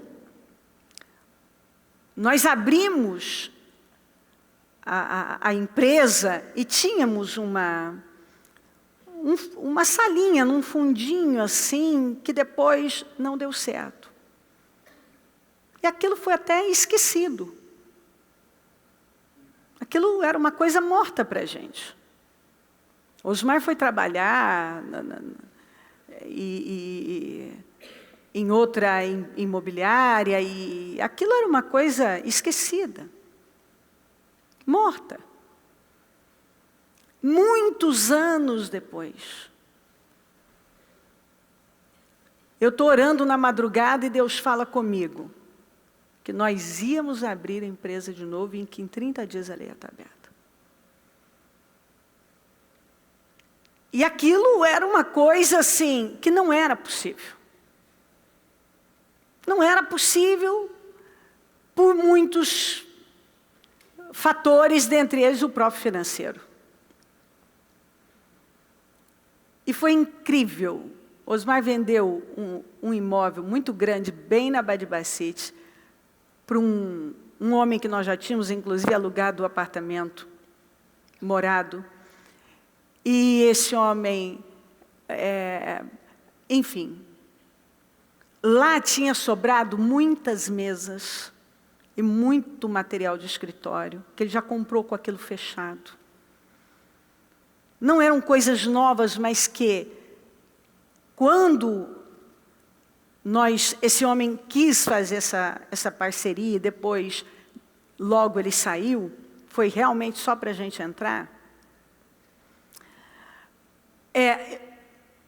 A: nós abrimos a empresa e tínhamos uma salinha, num fundinho assim, que depois não deu certo. E aquilo foi até esquecido. Aquilo era uma coisa morta para a gente. Osmar foi trabalhar em outra imobiliária e aquilo era uma coisa esquecida, morta. Muitos anos depois, eu estou orando na madrugada e Deus fala comigo que nós íamos abrir a empresa de novo e que em 30 dias ela ia estar aberta. E aquilo era uma coisa assim, que não era possível. Não era possível por muitos fatores, dentre eles o próprio financeiro. E foi incrível. Osmar vendeu um imóvel muito grande, bem na Badibacite, para um homem que nós já tínhamos, inclusive, alugado o apartamento, morado. E esse homem, enfim, lá tinha sobrado muitas mesas e muito material de escritório, que ele já comprou com aquilo fechado. Não eram coisas novas, mas que, quando esse homem quis fazer essa parceria, e depois, logo ele saiu, foi realmente só para a gente entrar.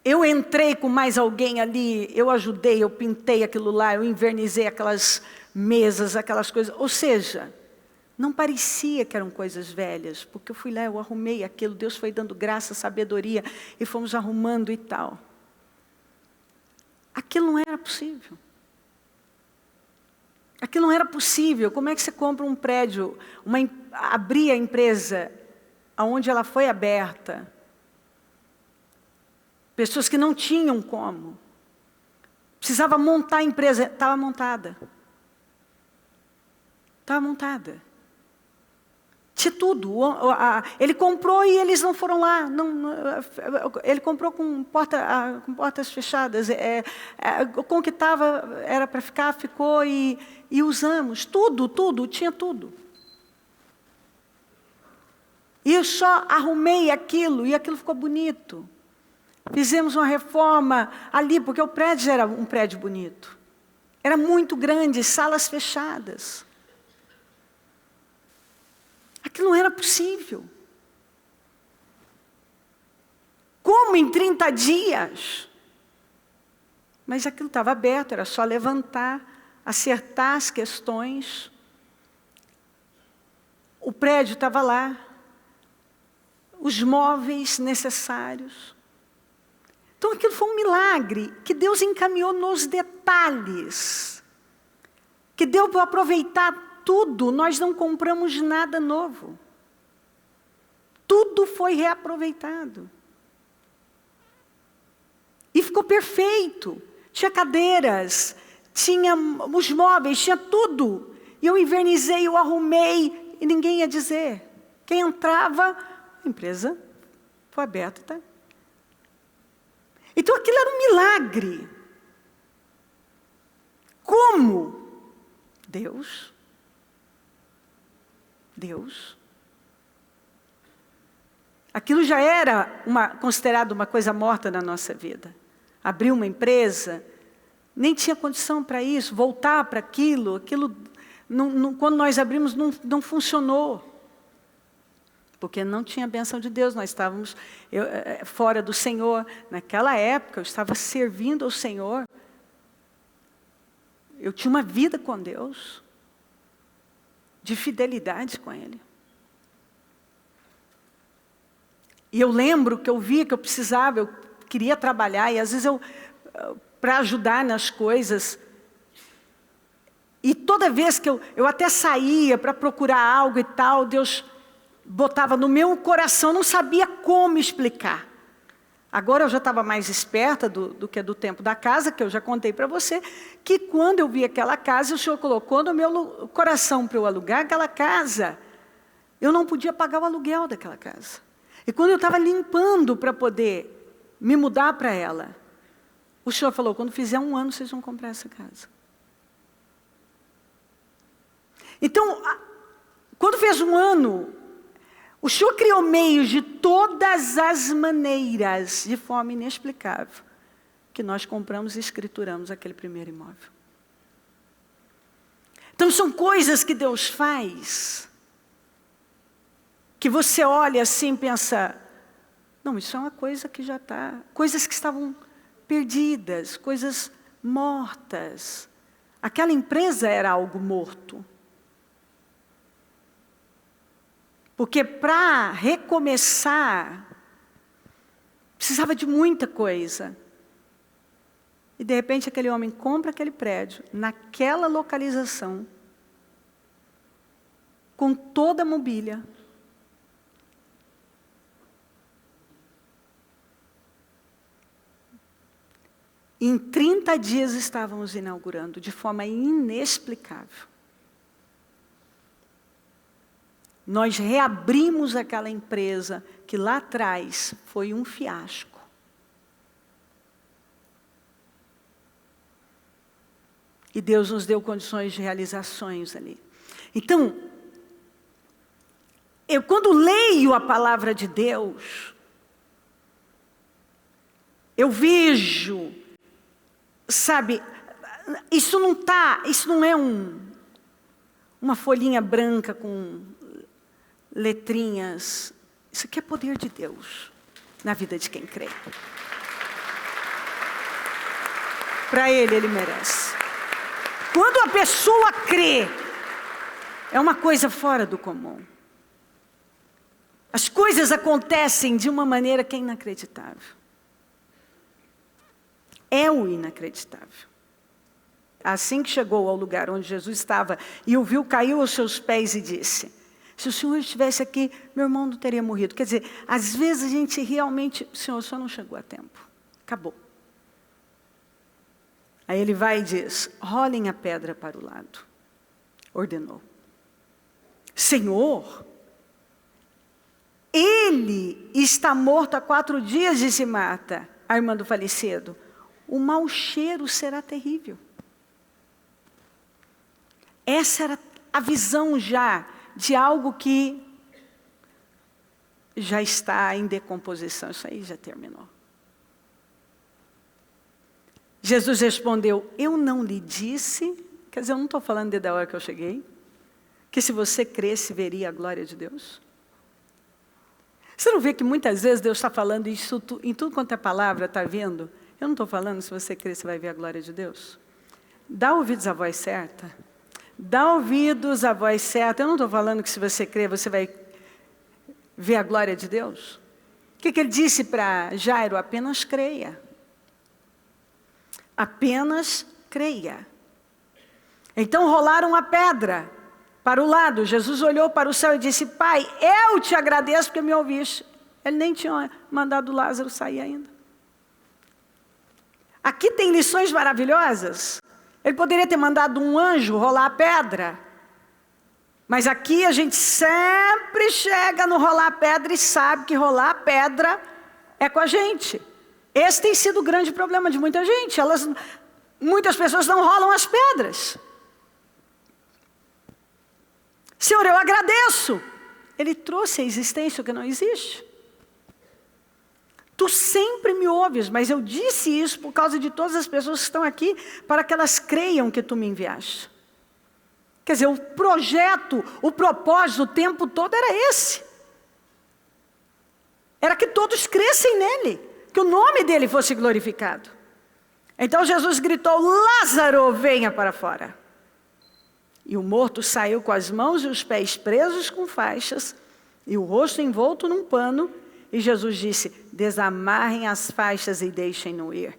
A: Eu entrei com mais alguém ali, eu ajudei, eu pintei aquilo lá, eu invernizei aquelas mesas, aquelas coisas. Ou seja, não parecia que eram coisas velhas, porque eu fui lá, eu arrumei aquilo, Deus foi dando graça, sabedoria, e fomos arrumando e tal. Aquilo não era possível. Aquilo não era possível. Como é que você compra um prédio, abrir a empresa onde ela foi aberta? Pessoas que não tinham como. Precisava montar a empresa, estava montada. Estava montada. Tinha tudo. Ele comprou e eles não foram lá. Ele comprou com portas fechadas. Com o que estava, era para ficar, ficou e usamos. Tudo, tinha tudo. E eu só arrumei aquilo e aquilo ficou bonito. Fizemos uma reforma ali, porque o prédio era um prédio bonito. Era muito grande, salas fechadas. Aquilo não era possível. Como em 30 dias? Mas aquilo estava aberto, era só levantar, acertar as questões. O prédio estava lá. Os móveis necessários. Então aquilo foi um milagre que Deus encaminhou nos detalhes. Que deu para aproveitar tudo, nós não compramos nada novo. Tudo foi reaproveitado. E ficou perfeito. Tinha cadeiras, tinha os móveis, tinha tudo. E eu invernizei, eu arrumei, e ninguém ia dizer. Quem entrava, a empresa foi aberta, tá? Então aquilo era um milagre. Como? Deus. Aquilo já era considerado uma coisa morta na nossa vida. Abrir uma empresa, nem tinha condição para isso, voltar para aquilo quando nós abrimos não funcionou. Porque não tinha a bênção de Deus, nós estávamos fora do Senhor. Naquela época, eu estava servindo ao Senhor. Eu tinha uma vida com Deus, de fidelidade com Ele. E eu lembro que eu via que eu precisava, eu queria trabalhar, e às vezes para ajudar nas coisas, e toda vez que eu até saía para procurar algo e tal, Deus botava no meu coração, não sabia como explicar. Agora eu já estava mais esperta do que do tempo da casa, que eu já contei para você, que quando eu vi aquela casa, o Senhor colocou no meu coração para eu alugar aquela casa. Eu não podia pagar o aluguel daquela casa. E quando eu estava limpando para poder me mudar para ela. O Senhor falou, quando fizer 1 ano, vocês vão comprar essa casa. Então, quando fez 1 ano, o Senhor criou meios de todas as maneiras, de forma inexplicável, que nós compramos e escrituramos aquele primeiro imóvel. Então, são coisas que Deus faz, que você olha assim e pensa, não, isso é uma coisa que já está, coisas que estavam perdidas, coisas mortas. Aquela empresa era algo morto. Porque para recomeçar, precisava de muita coisa. E de repente aquele homem compra aquele prédio, naquela localização, com toda a mobília. Em 30 dias estávamos inaugurando, de forma inexplicável. Nós reabrimos aquela empresa que lá atrás foi um fiasco. E Deus nos deu condições de realizações ali. Então, eu quando leio a palavra de Deus, eu vejo, sabe, isso não é uma folhinha branca com letrinhas. Isso aqui é poder de Deus na vida de quem crê. Para Ele merece. Quando a pessoa crê, é uma coisa fora do comum. As coisas acontecem de uma maneira que é inacreditável. É o inacreditável. Assim que chegou ao lugar onde Jesus estava e o viu, caiu aos seus pés e disse, se o Senhor estivesse aqui, meu irmão não teria morrido. Quer dizer, às vezes a gente realmente, Senhor, o Senhor não chegou a tempo. Acabou. Aí ele vai e diz, rolem a pedra para o lado. Ordenou. Senhor, ele está morto há 4 dias, disse Marta, a irmã do falecido. O mau cheiro será terrível. Essa era a visão já de algo que já está em decomposição. Isso aí já terminou. Jesus respondeu, eu não lhe disse, quer dizer, eu não estou falando desde a hora que eu cheguei, que se você cresce, veria a glória de Deus? Você não vê que muitas vezes Deus está falando isso em tudo quanto é palavra, está vendo? Eu não estou falando, se você crer, você vai ver a glória de Deus. Dá ouvidos à voz certa. Dá ouvidos à voz certa. Eu não estou falando que se você crer, você vai ver a glória de Deus. O que ele disse para Jairo? Apenas creia. Apenas creia. Então rolaram a pedra para o lado. Jesus olhou para o céu e disse, Pai, eu te agradeço porque me ouviste. Ele nem tinha mandado Lázaro sair ainda. Aqui tem lições maravilhosas. Ele poderia ter mandado um anjo rolar a pedra. Mas aqui a gente sempre chega no rolar a pedra e sabe que rolar a pedra é com a gente. Esse tem sido o grande problema de muita gente. Muitas pessoas não rolam as pedras. Senhor, eu agradeço. Ele trouxe à existência o que não existe. Tu sempre me ouves, mas eu disse isso por causa de todas as pessoas que estão aqui, para que elas creiam que tu me enviaste. Quer dizer, o projeto, o propósito, o tempo todo era esse. Era que todos crescem nele, que o nome dele fosse glorificado. Então Jesus gritou, Lázaro, venha para fora. E o morto saiu com as mãos e os pés presos com faixas, e o rosto envolto num pano, e Jesus disse, desamarrem as faixas e deixem-no ir.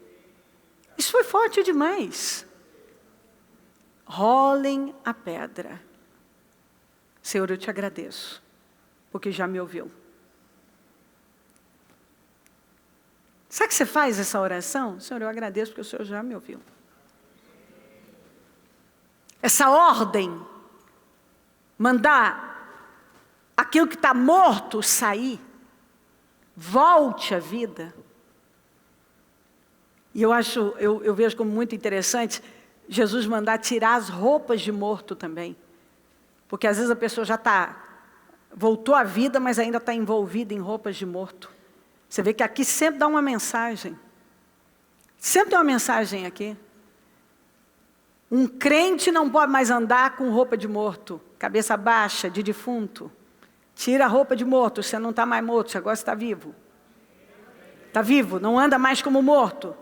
A: Isso foi forte demais. Rolem a pedra. Senhor, eu te agradeço, porque já me ouviu. Sabe que você faz essa oração? Senhor, eu agradeço porque o Senhor já me ouviu. Essa ordem, mandar aquilo que está morto sair, volte à vida. E eu vejo como muito interessante Jesus mandar tirar as roupas de morto também. Porque às vezes a pessoa já voltou à vida, mas ainda está envolvida em roupas de morto. Você vê que aqui sempre dá uma mensagem. Sempre tem uma mensagem aqui. Um crente não pode mais andar com roupa de morto, cabeça baixa, de defunto. Tira a roupa de morto, você não está mais morto, você agora está vivo. Está vivo, não anda mais como morto.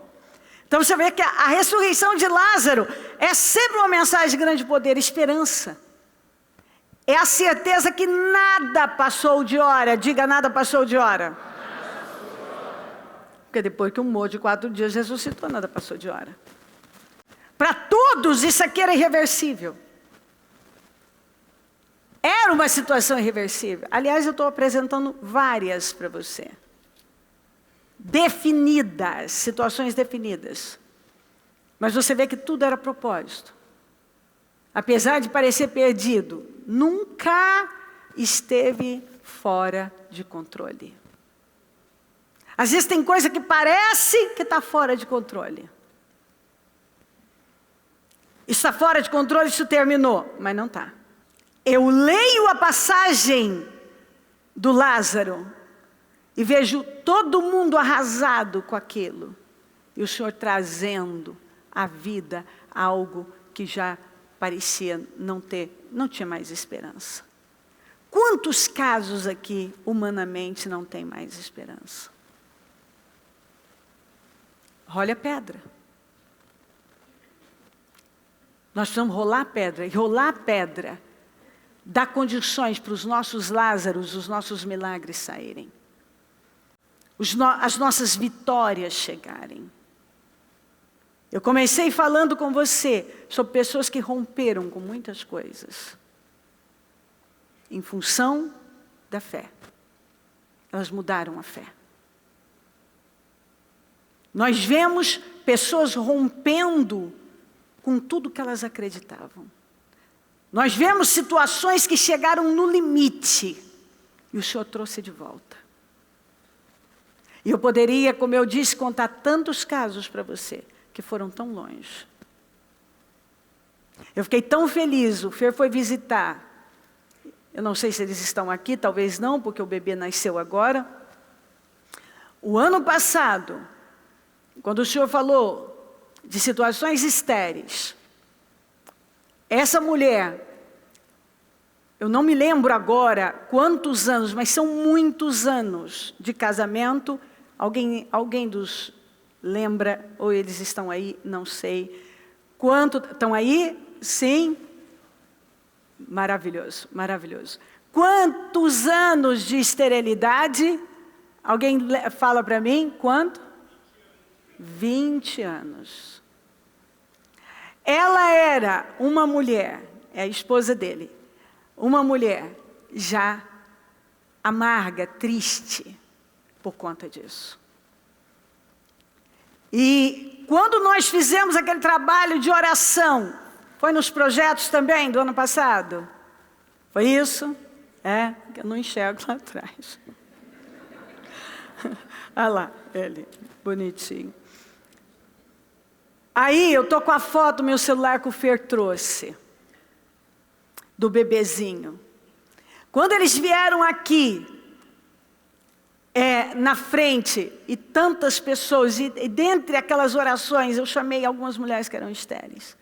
A: Então você vê que a ressurreição de Lázaro é sempre uma mensagem de grande poder, esperança. É a certeza que nada passou de hora. Diga, nada passou de hora. Porque depois que um morto de 4 dias ressuscitou, nada passou de hora. Para todos isso aqui era irreversível. Era uma situação irreversível. Aliás, eu estou apresentando várias para você. Definidas, situações definidas. Mas você vê que tudo era propósito. Apesar de parecer perdido, nunca esteve fora de controle. Às vezes tem coisa que parece que está fora de controle. Está fora de controle, isso terminou, mas não está. Eu leio a passagem do Lázaro e vejo todo mundo arrasado com aquilo. E o Senhor trazendo à vida algo que já parecia não tinha mais esperança. Quantos casos aqui, humanamente, não tem mais esperança? Role a pedra. Nós precisamos rolar a pedra. E rolar a pedra dá condições para os nossos Lázaros, os nossos milagres saírem. As nossas vitórias chegarem. Eu comecei falando com você sobre pessoas que romperam com muitas coisas. Em função da fé. Elas mudaram a fé. Nós vemos pessoas rompendo com tudo que elas acreditavam. Nós vemos situações que chegaram no limite e o Senhor trouxe de volta. E eu poderia, como eu disse, contar tantos casos para você que foram tão longe. Eu fiquei tão feliz, o Fer foi visitar. Eu não sei se eles estão aqui, talvez não, porque o bebê nasceu agora. O ano passado, quando o Senhor falou de situações estéreis, essa mulher, eu não me lembro agora quantos anos, mas são muitos anos de casamento. Alguém dos lembra, ou eles estão aí, não sei. Estão aí? Sim? Maravilhoso, maravilhoso. Quantos anos de esterilidade? Alguém fala para mim, quanto? 20 anos. Ela era uma mulher, é a esposa dele, uma mulher já amarga, triste, por conta disso. E quando nós fizemos aquele trabalho de oração, foi nos projetos também do ano passado? Foi isso? É, eu não enxergo lá atrás. Olha lá, ele, bonitinho. Aí eu estou com a foto do meu celular que o Fer trouxe, do bebezinho. Quando eles vieram aqui, na frente, e tantas pessoas, e dentre aquelas orações, eu chamei algumas mulheres que eram estéreis.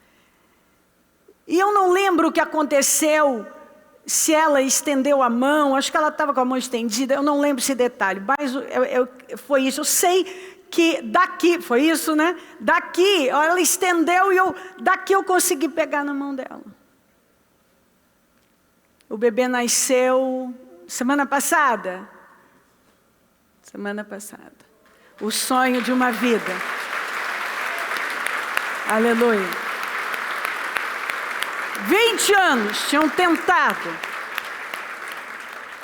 A: E eu não lembro o que aconteceu, se ela estendeu a mão, acho que ela estava com a mão estendida, eu não lembro esse detalhe, mas foi isso. Eu sei que daqui, foi isso, né? Daqui, ela estendeu e daqui eu consegui pegar na mão dela. O bebê nasceu semana passada. Semana passada. O sonho de uma vida. Aleluia. 20 anos tinham tentado.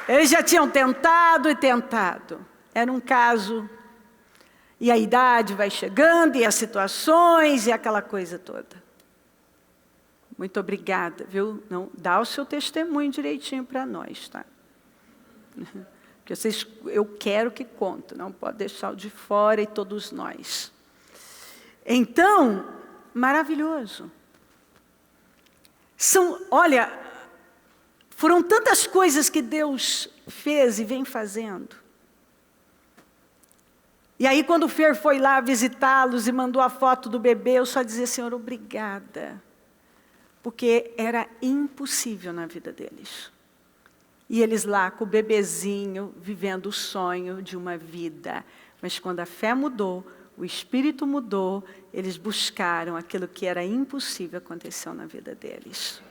A: Eles já tinham tentado e tentado. Era um caso. E a idade vai chegando, e as situações, e aquela coisa toda. Muito obrigada, viu? Não, dá o seu testemunho direitinho para nós, tá? Porque eu quero que conte, não pode deixar o de fora e todos nós. Então, maravilhoso. Olha, foram tantas coisas que Deus fez e vem fazendo. E aí quando o Fer foi lá visitá-los e mandou a foto do bebê, eu só dizia, Senhor, obrigada. Porque era impossível na vida deles. E eles lá com o bebezinho, vivendo o sonho de uma vida. Mas quando a fé mudou, o Espírito mudou, eles buscaram aquilo que era impossível aconteceu na vida deles.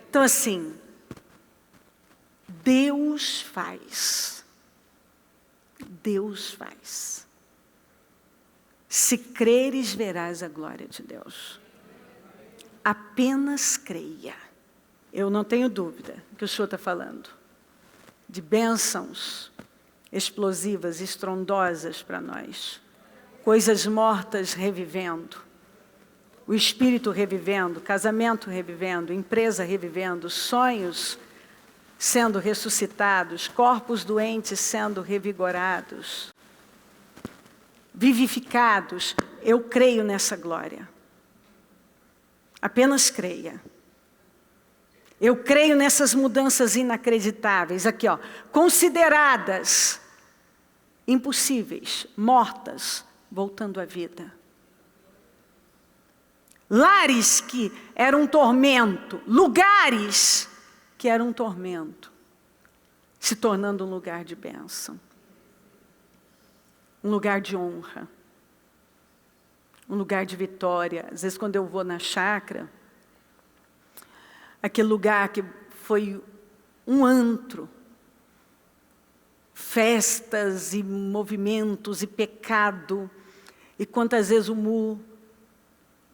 A: Então assim, Deus faz. Deus faz. Se creres, verás a glória de Deus. Apenas creia. Eu não tenho dúvida que o Senhor está falando de bênçãos explosivas, estrondosas para nós. Coisas mortas revivendo. O espírito revivendo, casamento revivendo, empresa revivendo, sonhos sendo ressuscitados, corpos doentes sendo revigorados, vivificados. Eu creio nessa glória. Apenas creia. Eu creio nessas mudanças inacreditáveis. Aqui, ó, consideradas impossíveis, mortas, voltando à vida. Lares que eram um tormento, lugares que eram um tormento, se tornando um lugar de bênção, um lugar de honra, um lugar de vitória. Às vezes quando eu vou na chácara, aquele lugar que foi um antro, festas e movimentos e pecado, e quantas vezes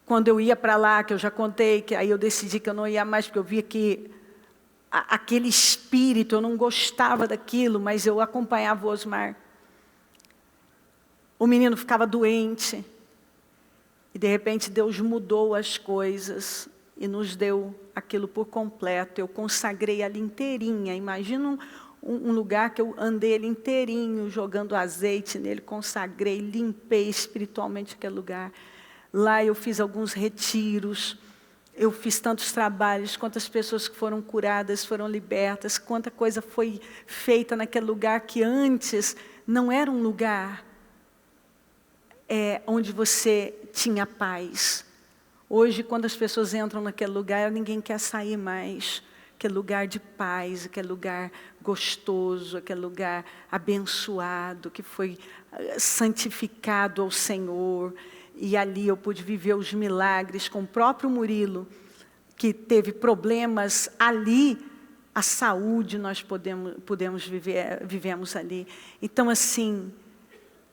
A: quando eu ia para lá, que eu já contei, que aí eu decidi que eu não ia mais, porque eu via que aquele espírito, eu não gostava daquilo, mas eu acompanhava o Osmar. O menino ficava doente, e de repente Deus mudou as coisas, e nos deu aquilo por completo. Eu consagrei ali inteirinha. Imagina um lugar que eu andei ali inteirinho, jogando azeite nele, consagrei, limpei espiritualmente aquele lugar. Lá eu fiz alguns retiros, eu fiz tantos trabalhos, quantas pessoas que foram curadas, foram libertas, quanta coisa foi feita naquele lugar que antes não era um lugar onde você tinha paz. Hoje, quando as pessoas entram naquele lugar, ninguém quer sair mais. Aquele lugar de paz, aquele lugar gostoso, aquele lugar abençoado, que foi santificado ao Senhor. E ali eu pude viver os milagres com o próprio Murilo, que teve problemas ali, a saúde nós vivemos ali. Então assim,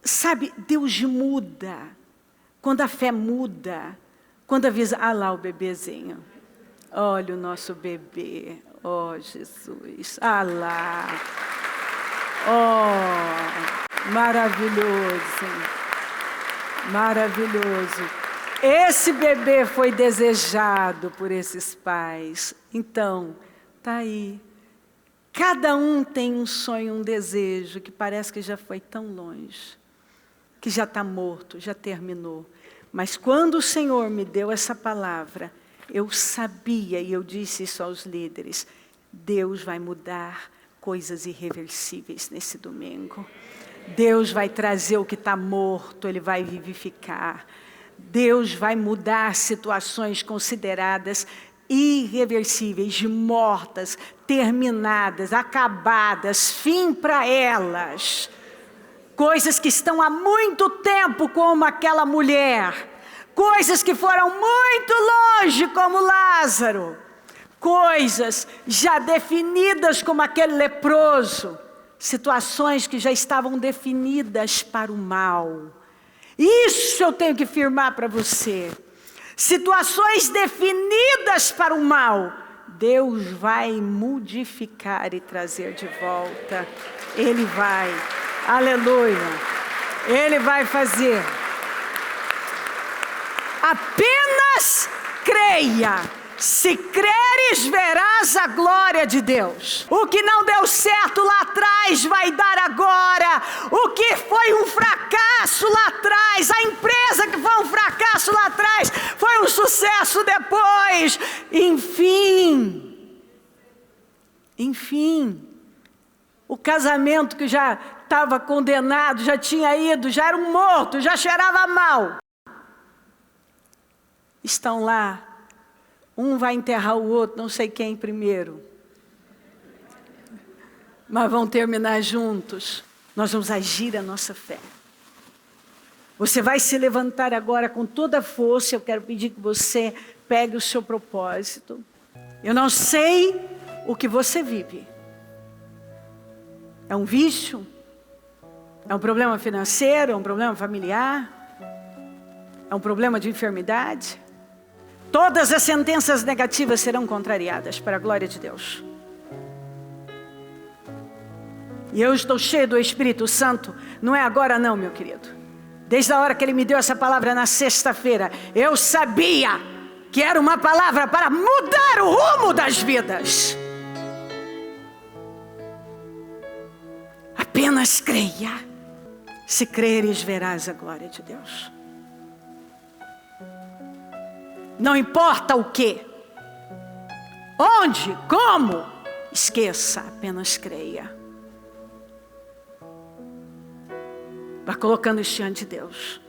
A: sabe, Deus muda, quando a fé muda, quando avisa, lá o bebezinho, olha o nosso bebê, Jesus, lá, maravilhoso. Maravilhoso. Esse bebê foi desejado por esses pais. Então, está aí. Cada um tem um sonho, um desejo que parece que já foi tão longe, que já está morto, já terminou. Mas quando o Senhor me deu essa palavra, eu sabia, e eu disse isso aos líderes, Deus vai mudar coisas irreversíveis nesse domingo. Deus vai trazer o que está morto, Ele vai vivificar. Deus vai mudar situações consideradas irreversíveis, mortas, terminadas, acabadas, fim para elas. Coisas que estão há muito tempo, como aquela mulher. Coisas que foram muito longe, como Lázaro. Coisas já definidas, como aquele leproso. Situações que já estavam definidas para o mal. Isso eu tenho que firmar para você. Situações definidas para o mal, Deus vai modificar e trazer de volta. Ele vai, aleluia, Ele vai fazer. Apenas creia. Se creres, verás a glória de Deus. O que não deu certo lá atrás vai dar agora. O que foi um fracasso lá atrás, a empresa que foi um fracasso lá atrás, foi um sucesso depois. Enfim, o casamento que já estava condenado, já tinha ido, já era um morto, já cheirava mal. Estão lá. Um vai enterrar o outro, não sei quem primeiro. Mas vão terminar juntos. Nós vamos agir a nossa fé. Você vai se levantar agora com toda a força. Eu quero pedir que você pegue o seu propósito. Eu não sei o que você vive. É um vício? É um problema financeiro? É um problema familiar? É um problema de enfermidade? Todas as sentenças negativas serão contrariadas para a glória de Deus. E eu estou cheio do Espírito Santo. Não é agora não, meu querido. Desde a hora que Ele me deu essa palavra na sexta-feira, eu sabia que era uma palavra para mudar o rumo das vidas. Apenas creia. Se creres, verás a glória de Deus. Não importa o que, onde, como, esqueça, apenas creia. Vá colocando isso diante de Deus.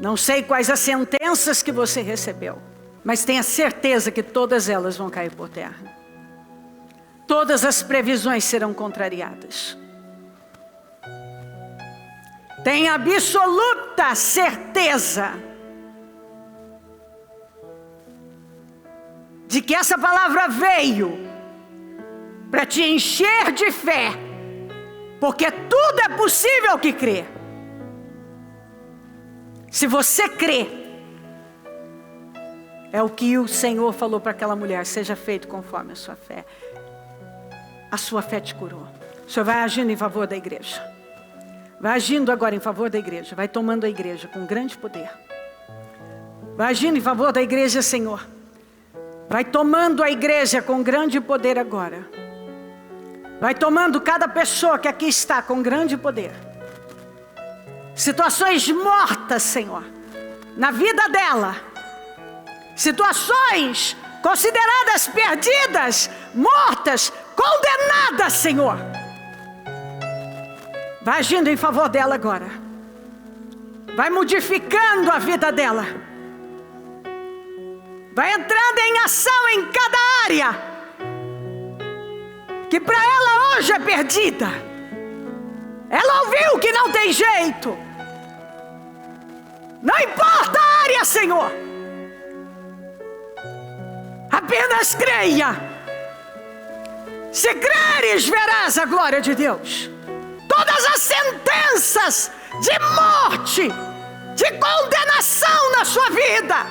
A: Não sei quais as sentenças que você recebeu, mas tenha certeza que todas elas vão cair por terra. Todas as previsões serão contrariadas. Tenha absoluta certeza de que essa palavra veio para te encher de fé, porque tudo é possível que crê. Se você crê, é o que o Senhor falou para aquela mulher: seja feito conforme a sua fé. A sua fé te curou. O Senhor vai agindo em favor da igreja. Vai agindo agora em favor da igreja. Vai tomando a igreja com grande poder. Vai agindo em favor da igreja, Senhor. Vai tomando a igreja com grande poder agora. Vai tomando cada pessoa que aqui está com grande poder. Situações mortas, Senhor, na vida dela. Situações consideradas perdidas, mortas, condenadas, Senhor. Vai agindo em favor dela agora. Vai modificando a vida dela. Vai entrando em ação em cada área que para ela hoje é perdida. Ela ouviu que não tem jeito. Não importa a área, Senhor. Apenas creia. Se creres, verás a glória de Deus. Todas as sentenças de morte, de condenação na sua vida,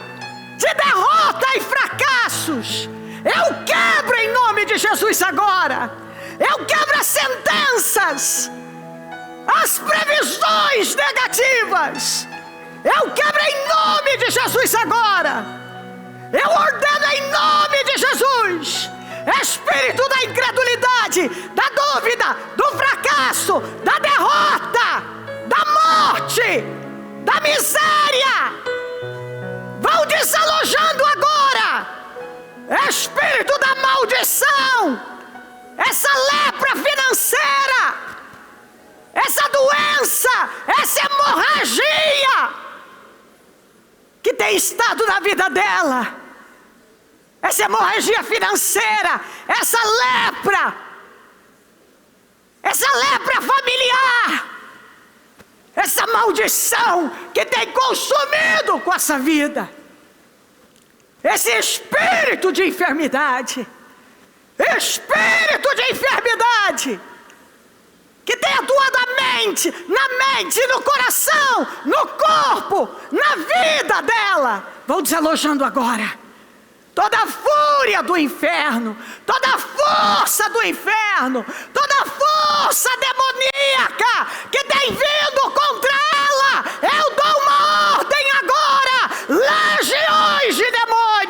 A: de derrota e fracassos, eu quebro em nome de Jesus agora. Eu quebro as sentenças, as previsões negativas. Eu quebro em nome de Jesus agora. Eu ordeno em nome de Jesus. Espírito da incredulidade, da dúvida, do fracasso, da derrota, da morte, da miséria, vão desalojando agora. Espírito da maldição, essa lepra financeira, essa doença, essa hemorragia que tem estado na vida dela, essa hemorragia financeira, essa lepra familiar, essa maldição que tem consumido com essa vida, esse espírito de enfermidade, que tem atuado na mente, no coração, no corpo, na vida dela, vão desalojando agora. Toda a fúria do inferno, toda a força do inferno, toda a força demoníaca que tem vindo contra ela, eu dou uma ordem agora: legiões de demônios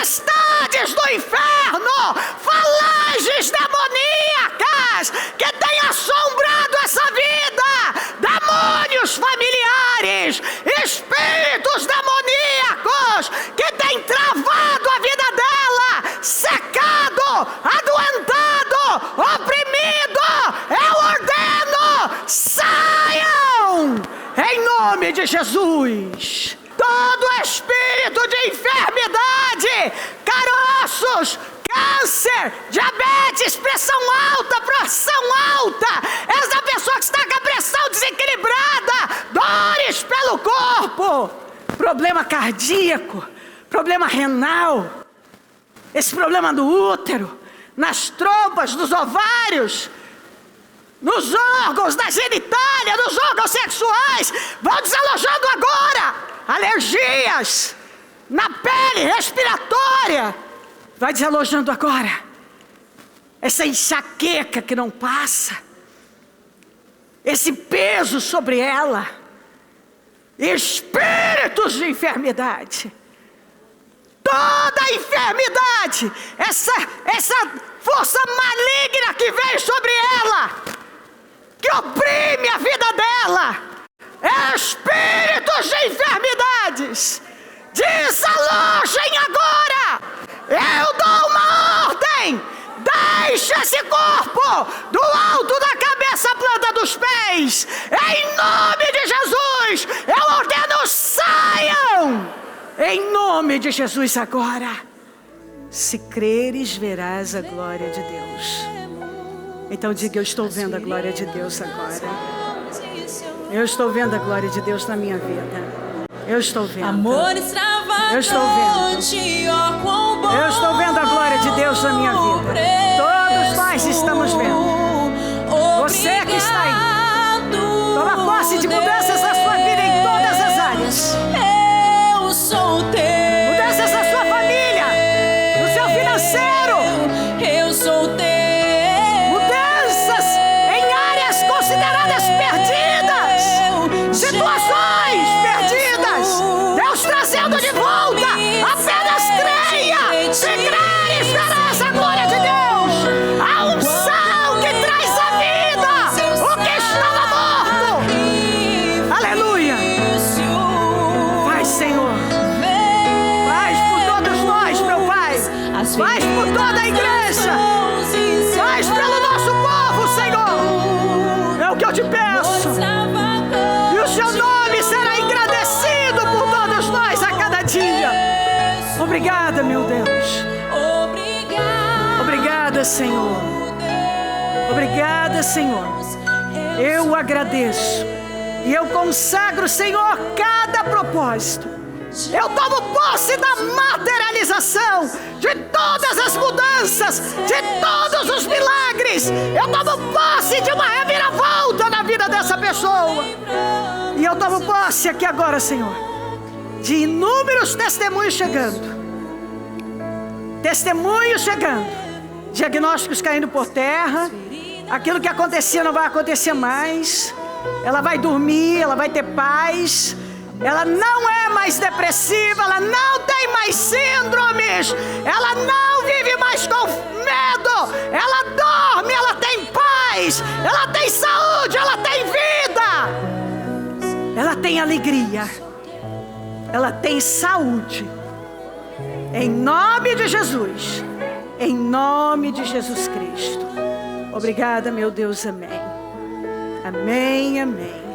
B: potestades do inferno, falanges demoníacas que têm assombrado essa vida, demônios familiares, espíritos demoníacos que têm travado a vida dela, secado, adoentado, oprimido. Eu ordeno, saiam em nome de Jesus. Todo espírito de enfermidade, caroços, câncer, diabetes, pressão alta, essa pessoa que está com a pressão desequilibrada, dores pelo corpo, problema cardíaco, problema renal, esse problema no útero, nas trompas, nos ovários, nos órgãos da genitália, nos órgãos sexuais, vão desalojando agora. Alergias na pele respiratória, vai desalojando agora. Essa enxaqueca que não passa, esse peso sobre ela, espíritos de enfermidade, toda a enfermidade, essa força maligna que vem sobre ela, que oprime a vida dela, espíritos de enfermidades, desalojem agora. Eu dou uma ordem: deixe esse corpo do alto da cabeça à planta dos pés, em nome de Jesus. Eu ordeno, saiam em nome de Jesus agora. Se creres, verás a glória de Deus. Então diga: eu estou vendo a glória de Deus agora. Eu estou vendo a glória de Deus na minha vida. Eu estou vendo.
C: Amor extravagante,
B: eu estou vendo. Eu estou vendo a glória de Deus na minha vida. Todos nós estamos vendo. Você que está aí, toma posse de mudanças na sua vida em todas as áreas.
C: Eu sou teu.
B: Mudanças na sua família, no seu financeiro.
C: Eu sou teu.
B: Mudanças em áreas consideradas perdidas. Situações perdidas, Deus trazendo de volta. Apenas creia. Se creres, verás a glória de Deus. A unção que traz a vida o que estava morto. Aleluia. Faz, Senhor. Faz por todos nós, meu Pai. Faz por toda a igreja. Faz pelo nosso povo, Senhor. É o que eu te peço. Seu nome será engrandecido por todos nós a cada dia. Obrigada, meu Deus. Obrigada, Senhor. Obrigada, Senhor. Eu agradeço e eu consagro, Senhor, cada propósito. Eu tomo posse da materialização de todas as mudanças, de todos os milagres. Eu tomo posse de uma reviravolta na vida dessa pessoa. E eu tomo posse aqui agora, Senhor, de inúmeros testemunhos chegando. Testemunhos chegando. Diagnósticos caindo por terra. Aquilo que acontecia não vai acontecer mais. Ela vai dormir, ela vai ter paz. Ela não é mais depressiva, ela não tem mais síndromes. Ela não vive mais com medo. Ela dorme, ela tem paz. Ela tem saúde, ela tem vida. Ela tem alegria, ela tem saúde, em nome de Jesus, em nome de Jesus Cristo. Obrigada, meu Deus, amém. Amém, amém.